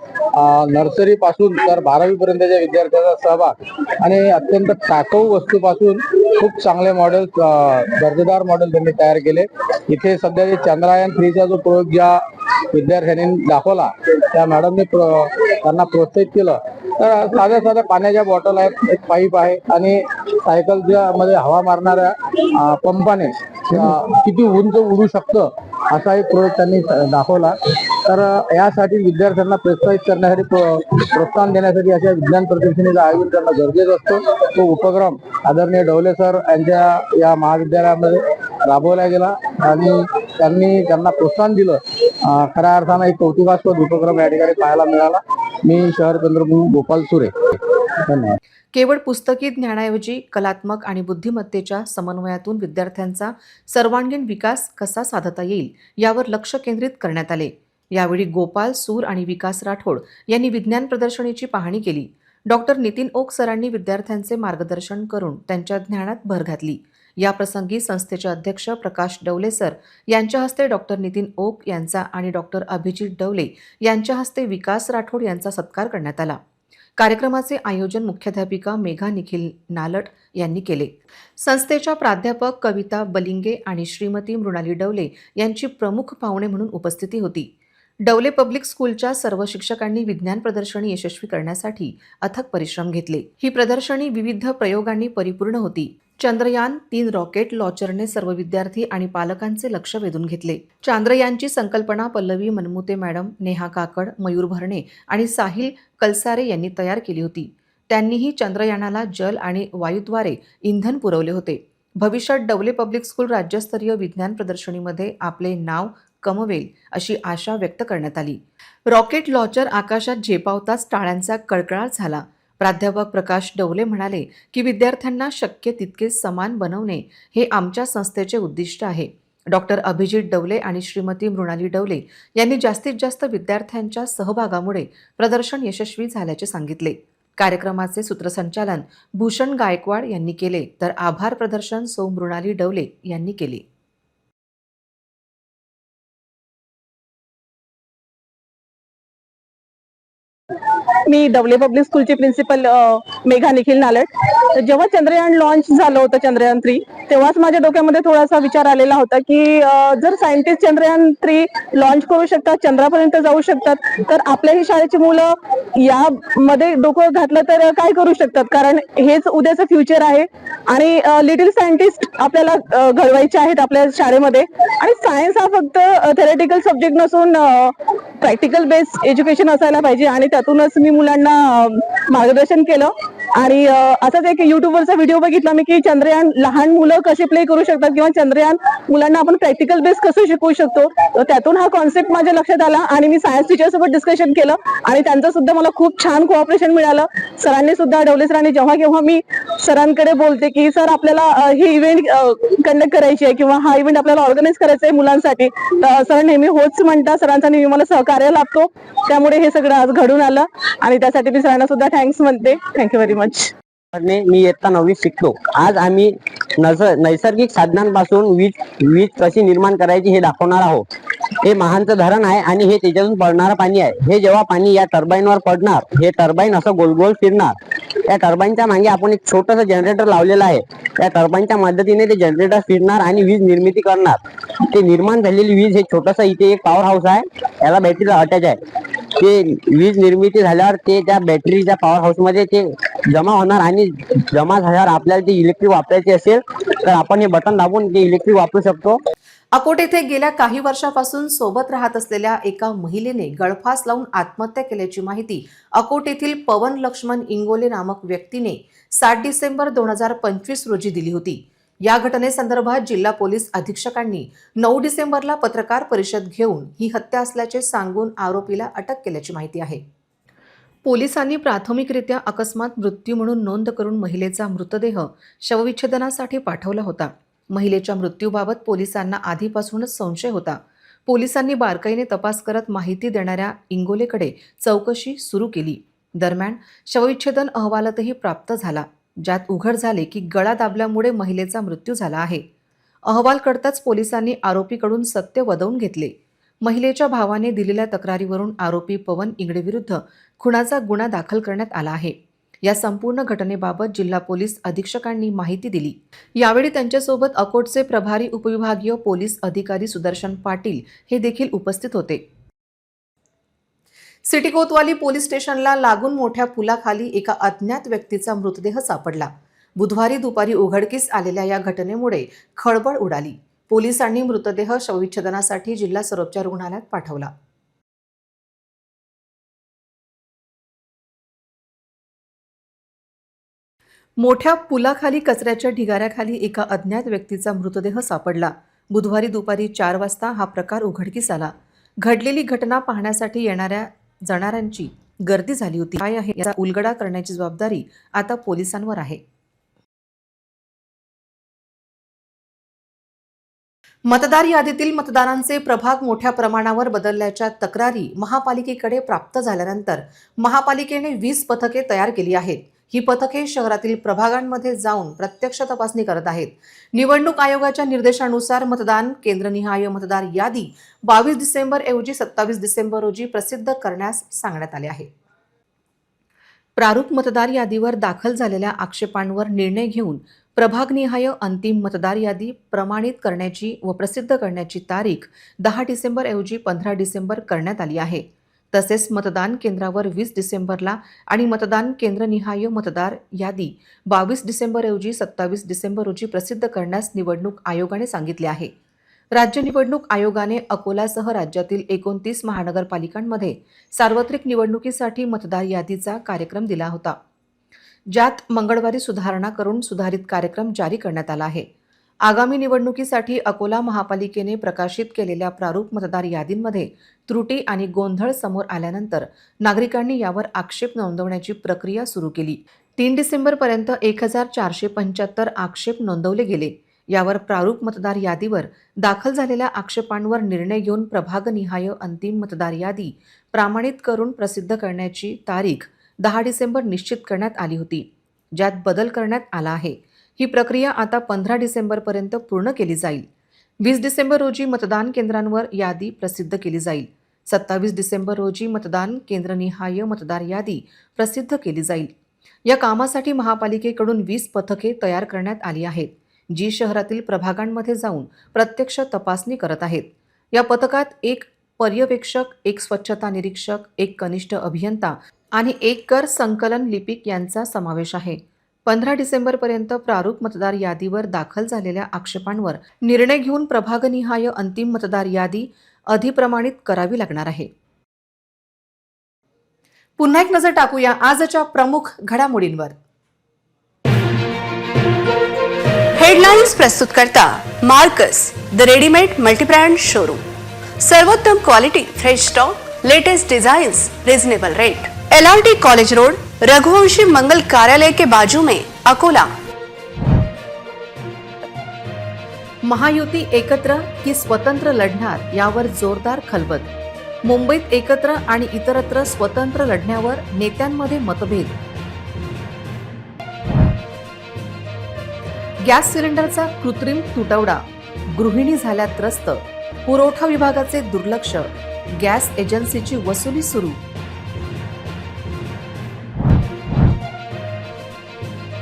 नर्सरी पासून तर 12वी पर्यंतच्या विद्यार्थ्यांचा सहभाग आणि अत्यंत टाकाऊ वस्तूपासून खूप चांगले मॉडेल, दर्जेदार मॉडेल त्यांनी तयार केले. इथे सध्या जे चंद्रयान 3चा जो प्रयोग ज्या विद्यार्थ्यांनी दाखवला त्या मॅडमने त्यांना प्रोत्साहित केलं. तर साध्या पाण्याच्या बॉटल आहेत, एक पाईप आहे आणि सायकलच्या मध्ये हवा मारणाऱ्या पंपाने किती उंच उडू शकतं असा एक प्रयोग त्यांनी दाखवला. तर यासाठी विद्यार्थ्यांना प्रोत्साहित करण्यासाठी, प्रोत्साहन देण्यासाठी अशा विज्ञान प्रदर्शनीचं आयोजन करणं गरजेचं असतं. तो उपक्रम आदरणीय डवले सर यांच्या या महाविद्यालयामध्ये राबवला गेला आणि त्यांना प्रोत्साहन दिलं. खऱ्या अर्थानं एक कौतुकास्पद उपक्रम या ठिकाणी पाहायला मिळाला. मी शहर चंद्रपूर गोपाल सुरे. धन्यवाद. केवळ पुस्तकी ज्ञानाऐवजी कलात्मक आणि बुद्धिमत्तेच्या समन्वयातून विद्यार्थ्यांचा सर्वांगीण विकास कसा साधता येईल यावर लक्ष केंद्रित करण्यात आले. यावेळी गोपाल सूर आणि विकास राठोड यांनी विज्ञान प्रदर्शनीची पाहणी केली. डॉक्टर नितीन ओक सरांनी विद्यार्थ्यांचे मार्गदर्शन करून त्यांच्या ज्ञानात भर घातली. याप्रसंगी संस्थेचे अध्यक्ष प्रकाश डवले सर यांच्या हस्ते डॉक्टर नितीन ओक यांचा आणि डॉक्टर अभिजित डवले यांच्या हस्ते विकास राठोड यांचा सत्कार करण्यात आला. कार्यक्रमाचे आयोजन मुख्याध्यापिका मेघा निखिल नालट यांनी केले. संस्थेच्या प्राध्यापक कविता बलिंगे आणि श्रीमती मृणाली डवले यांची प्रमुख पाहुणे म्हणून उपस्थिती होती. डवले पब्लिक स्कूलच्या सर्व शिक्षकांनी विज्ञान प्रदर्शनी यशस्वी करण्यासाठी अथक परिश्रम घेतले. ही प्रदर्शनी विविध प्रयोगांनी परिपूर्ण होती. चंद्रयान 3 रॉकेट लॉन्चरने सर्व विद्यार्थी आणि पालकांचे लक्ष वेधून घेतले. चांद्रयानची संकल्पना पल्लवी मनमुते मॅडम, नेहा काकड, मयूर भरणे आणि साहिल कलसारे यांनी तयार केली होती. त्यांनीही चंद्रयानाला जल आणि वायूद्वारे इंधन पुरवले होते. भविष्यात डवले पब्लिक स्कूल राज्यस्तरीय विज्ञान प्रदर्शनीमध्ये आपले नाव कमवेल अशी आशा व्यक्त करण्यात आली. रॉकेट लॉन्चर आकाशात झेपावताच टाळ्यांचा कडकडाट झाला. प्राध्यापक प्रकाश डवले म्हणाले की विद्यार्थ्यांना शक्य तितके समान बनवणे हे आमच्या संस्थेचे उद्दिष्ट आहे. डॉक्टर अभिजित डवले आणि श्रीमती मृणाली डवले यांनी जास्तीत जास्त विद्यार्थ्यांच्या सहभागामुळे प्रदर्शन यशस्वी झाल्याचे सांगितले. कार्यक्रमाचे सूत्रसंचालन भूषण गायकवाड यांनी केले, तर आभार प्रदर्शन सौ मृणाली डवले यांनी केले. मी डवले पब्लिक स्कूलची प्रिन्सिपल मेघा निखिल नालट. तर जेव्हा चंद्रयान लॉन्च झालं होतं, चंद्रयान 3, तेव्हाच माझ्या डोक्यामध्ये थोडासा विचार आलेला होता की जर सायंटिस्ट चंद्रयान 3 लॉन्च करू शकतात, चंद्रापर्यंत जाऊ शकतात, तर आपल्याही शाळेची मुलं यामध्ये डोकं घातलं तर काय करू शकतात, कारण हेच उद्याचं फ्युचर आहे आणि लिटिल सायंटिस्ट आपल्याला घडवायचे आहेत आपल्या शाळेमध्ये. आणि सायन्स हा फक्त थेरॅटिकल सब्जेक्ट नसून प्रॅक्टिकल बेस्ड एज्युकेशन असायला पाहिजे आणि त्यातूनच मी मुलांना मार्गदर्शन केलं. आणि असाच एक युट्यूबवरचा व्हिडिओ बघितला मी की चंद्रयान लहान मुलं कसे प्ले करू शकतात किंवा चंद्रयान मुलांना आपण प्रॅक्टिकल बेस कसं शिकवू शकतो. तर त्यातून हा कॉन्सेप्ट माझ्या लक्षात आला आणि मी सायन्स टीचर सोबत डिस्कशन केलं आणि त्यांचं सुद्धा मला खूप छान कोऑपरेशन मिळालं. सरांनी सुद्धा, डवले सरांनी, जेव्हा केव्हा मी सरांकडे बोलते की सर आपल्याला ही इव्हेंट कंडक्ट करायची आहे किंवा हा इव्हेंट आपल्याला ऑर्गनाईज करायचा आहे मुलांसाठी, तर सर नेहमी होच म्हणतात. सरांचा नेहमी मला सहकार्य लाभतो, त्यामुळे हे सगळं आज घडून आलं आणि त्यासाठी मी सरांना सुद्धा थँक्स म्हणते. Thank you very much. मी इयत्ता 9वी शिकतो. आज आम्ही नैसर्गिक साधनांपासून वीज कशी निर्माण करायची हे दाखवणार आहोत. हे महानचं धरण आहे आणि हे त्याच्यातून पडणारं पाणी आहे. हे जेव्हा पाणी या टर्बाईनवर पडणार, हे टर्बाईन असं गोल गोल फिरणार. या टर्बाईनच्या मागे आपण एक छोटंसं जनरेटर लावलेलं आहे. त्या टर्बाईनच्या मदतीने ते जनरेटर फिरणार आणि वीज निर्मिती करणार. ते निर्माण झालेली वीज, हे छोटंसं इथे एक पॉवर हाऊस आहे, याला बॅटरीला अटॅच आहे. ते वीज निर्मिती झाल्यावर ते त्या बॅटरीच्या पॉवर हाऊस मध्ये ते जमा होणार आणि जमा झाल्यावर आपल्याला ते इलेक्ट्रिक वापरायचे असेल तर आपण हे बटन दाबून ते इलेक्ट्रिक वापरू शकतो. अकोट येथे गेल्या काही वर्षापासून सोबत राहत असलेल्या एका महिलेने गळफास लावून आत्महत्या केल्याची माहिती अकोट येथील पवन लक्ष्मण इंगोले नामक व्यक्तीने 7 डिसेंबर 2025 रोजी दिली होती. या घटनेसंदर्भात जिल्हा पोलीस अधीक्षकांनी 9 डिसेंबरला पत्रकार परिषद घेऊन ही हत्या असल्याचे सांगून आरोपीला अटक केल्याची माहिती आहे. पोलिसांनी प्राथमिकरित्या अकस्मात मृत्यू म्हणून नोंद करून महिलेचा मृतदेह शवविच्छेदनासाठी पाठवला होता. महिलेच्या मृत्यूबाबत पोलिसांना आधीपासूनच संशय होता. पोलिसांनी बारकाईने तपास करत माहिती देणाऱ्या इंगोलेकडे चौकशी सुरू केली. दरम्यान शवविच्छेदन अहवालातही प्राप्त झाला, ज्यात उघड झाले की गळा दाबल्यामुळे महिलेचा मृत्यू झाला आहे. अहवाल कळताच पोलिसांनी आरोपीकडून सत्य वदवून घेतले. महिलेच्या भावाने दिलेल्या तक्रारीवरून आरोपी पवन इंगळे विरुद्ध खुनाचा गुन्हा दाखल करण्यात आला आहे. या संपूर्ण घटनेबाबत जिल्हा पोलीस अधीक्षकांनी माहिती दिली. यावेळी त्यांच्यासोबत अकोटचे प्रभारी उपविभागीय पोलीस अधिकारी सुदर्शन पाटील हे देखील उपस्थित होते. सिटी कोतवाली पोलीस स्टेशनला लागून मोठ्या पुलाखाली एका अज्ञात व्यक्तीचा मृतदेह सापडला. बुधवारी दुपारी उघडकीस आलेल्या या घटनेमुळे खळबळ उडाली. पोलिसांनी मृतदेह शवविच्छेदनासाठी जिल्हा सर्वोपचार रुग्णालयात पाठवला. मोठ्या पुलाखाली कचऱ्याच्या ढिगाऱ्याखाली एका अज्ञात व्यक्तीचा मृतदेह सापडला. बुधवारी दुपारी 4 वाजता हा प्रकार उघडकीस आला. घडलेली घटना पाहण्यासाठी येणाऱ्या जाणाऱ्यांची गर्दी झाली होती. काय आहे याचा उलगडा करण्याची जबाबदारी आता पोलिसांवर आहे. मतदार यादीतील मतदारांचे प्रभाग मोठ्या प्रमाणावर बदलल्याच्या तक्रारी महापालिकेकडे प्राप्त झाल्यानंतर महापालिकेने 20 पथके तयार केली आहेत. ही पथके शहरातील प्रभागांमध्ये जाऊन प्रत्यक्ष तपासणी करत आहेत. निवडणूक आयोगाच्या निर्देशानुसार मतदान केंद्रनिहाय मतदार यादी 22 डिसेंबर ऐवजी 27 डिसेंबर रोजी प्रसिद्ध करण्यास सांगण्यात आले आहे. प्रारूप मतदार यादीवर दाखल झालेल्या आक्षेपांवर निर्णय घेऊन प्रभागनिहाय अंतिम मतदार यादी प्रमाणित करण्याची व प्रसिद्ध करण्याची तारीख 10 डिसेंबर ऐवजी 15 डिसेंबर करण्यात आली आहे. तसेच मतदान केंद्रावर 20 डिसेंबरला आणि मतदान केंद्रनिहाय मतदार यादी 22 डिसेंबर ऐवजी 27 डिसेंबर रोजी प्रसिद्ध करण्यास निवडणूक आयोगाने सांगितले आहे. राज्य निवडणूक आयोगाने अकोलासह राज्यातील 29 महानगरपालिकांमध्ये सार्वत्रिक निवडणुकीसाठी मतदार यादीचा कार्यक्रम दिला होता, ज्यात मंगळवारी सुधारणा करून सुधारित कार्यक्रम जारी करण्यात आला आहे. आगामी निवडणुकीसाठी अकोला महापालिकेने प्रकाशित केलेल्या प्रारूप मतदार यादींमध्ये त्रुटी आणि गोंधळ समोर आल्यानंतर नागरिकांनी यावर आक्षेप नोंदवण्याची प्रक्रिया सुरू केली. 3 डिसेंबरपर्यंत 1475 आक्षेप नोंदवले गेले. यावर प्रारूप मतदार यादीवर दाखल झालेल्या आक्षेपांवर निर्णय घेऊन प्रभागनिहाय अंतिम मतदार यादी प्रमाणित करून प्रसिद्ध करण्याची तारीख 10 डिसेंबर निश्चित करण्यात आली होती, ज्यात बदल करण्यात आला आहे. ही प्रक्रिया आता 15 डिसेंबरपर्यंत पूर्ण केली जाईल. 20 डिसेंबर रोजी मतदान केंद्रांवर यादी प्रसिद्ध केली जाईल. 27 डिसेंबर रोजी मतदान केंद्रनिहाय मतदार यादी प्रसिद्ध केली जाईल. या कामासाठी महापालिकेकडून 20 पथके तयार करण्यात आली आहेत, जी शहरातील प्रभागांमध्ये जाऊन प्रत्यक्ष तपासणी करत आहेत. या पथकात 1 पर्यवेक्षक, 1 स्वच्छता निरीक्षक, 1 कनिष्ठ अभियंता आणि 1 कर संकलन लिपिक यांचा समावेश आहे. 15 डिसेंबरपर्यंत प्रारूप मतदार यादीवर दाखल झालेल्या आक्षेपांवर निर्णय घेऊन प्रभागनिहाय अंतिम मतदार यादी अधिप्रमाणित करावी लागणार आहे. पुन्हा एक नजर टाकूया आजच्या प्रमुख घडामोडींवर. हेडलाईन्स प्रस्तुत करता Marks the readymade multibrand showroom. सर्वोत्तम quality, fresh stock, latest designs, reasonable rate. LRT college road, Raghuvanshi Mangal Karyalaya के बाजू में, अकोला. महायुती एकत्र की स्वतंत्र लढणार यावर जोरदार खलबत. मुंबईत एकत्र आणि इतरत्र स्वतंत्र लढण्यावर नेत्यांमध्ये मतभेद. गॅस सिलेंडरचा कृत्रिम तुटवडा, गृहिणी झाल्या त्रस्त. पुरवठा विभागाचे दुर्लक्ष, गॅस एजन्सीची वसुली सुरू.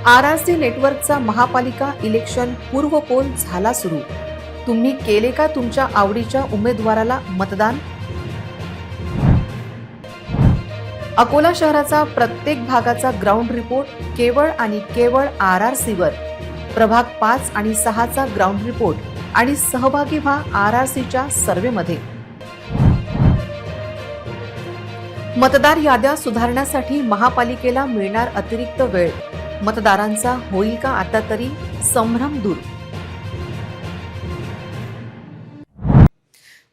RRC नेटवर्कचा महापालिका इलेक्शन पूर्व पोल झाला सुरू. तुम्ही केले का तुमच्या आवडीच्या उमेदवाराला मतदान? अकोला शहराचा प्रत्येक भागाचा ग्राउंड रिपोर्ट केवळ आणि केवळ RRC वर. प्रभाग 5 आणि 6चा ग्राउंड रिपोर्ट आणि सहभागी व्हा RRCच्या सर्व्हेमध्ये. मतदार याद्या सुधारण्यासाठी महापालिकेला मिळणार अतिरिक्त वेळ. मतदारांचा होईल का आता तरी संभ्रम दूर?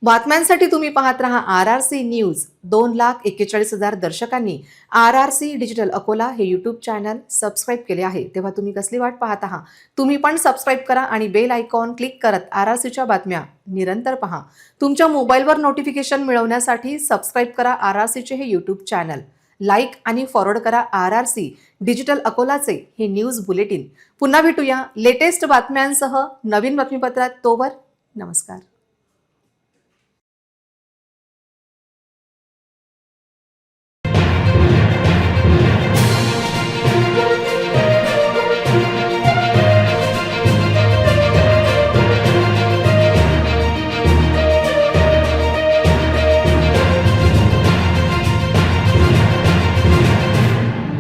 बातम्यांसाठी तुम्ही पाहत रहा RRC news. 2,41,000 दर्शकांनी RRC digital Akola हे यूट्यूब चॅनल सबस्क्राईब केले आहे, तेव्हा तुम्ही कसली वाट पाहत आहात? तुम्ही पण सबस्क्राईब करा आणि बेल आयकॉन क्लिक करत RRCच्या बातम्या निरंतर पहा. तुमच्या मोबाईलवर नोटिफिकेशन मिळवण्यासाठी सबस्क्राईब करा RRCचे हे यूट्यूब चॅनल. लाईक आणि फॉरवर्ड करा RRC डिजिटल अकोलाचे हे न्यूज बुलेटिन. पुन्हा भेटूया लेटेस्ट बातम्यांसह नवीन बातमीपत्रात. तोवर नमस्कार.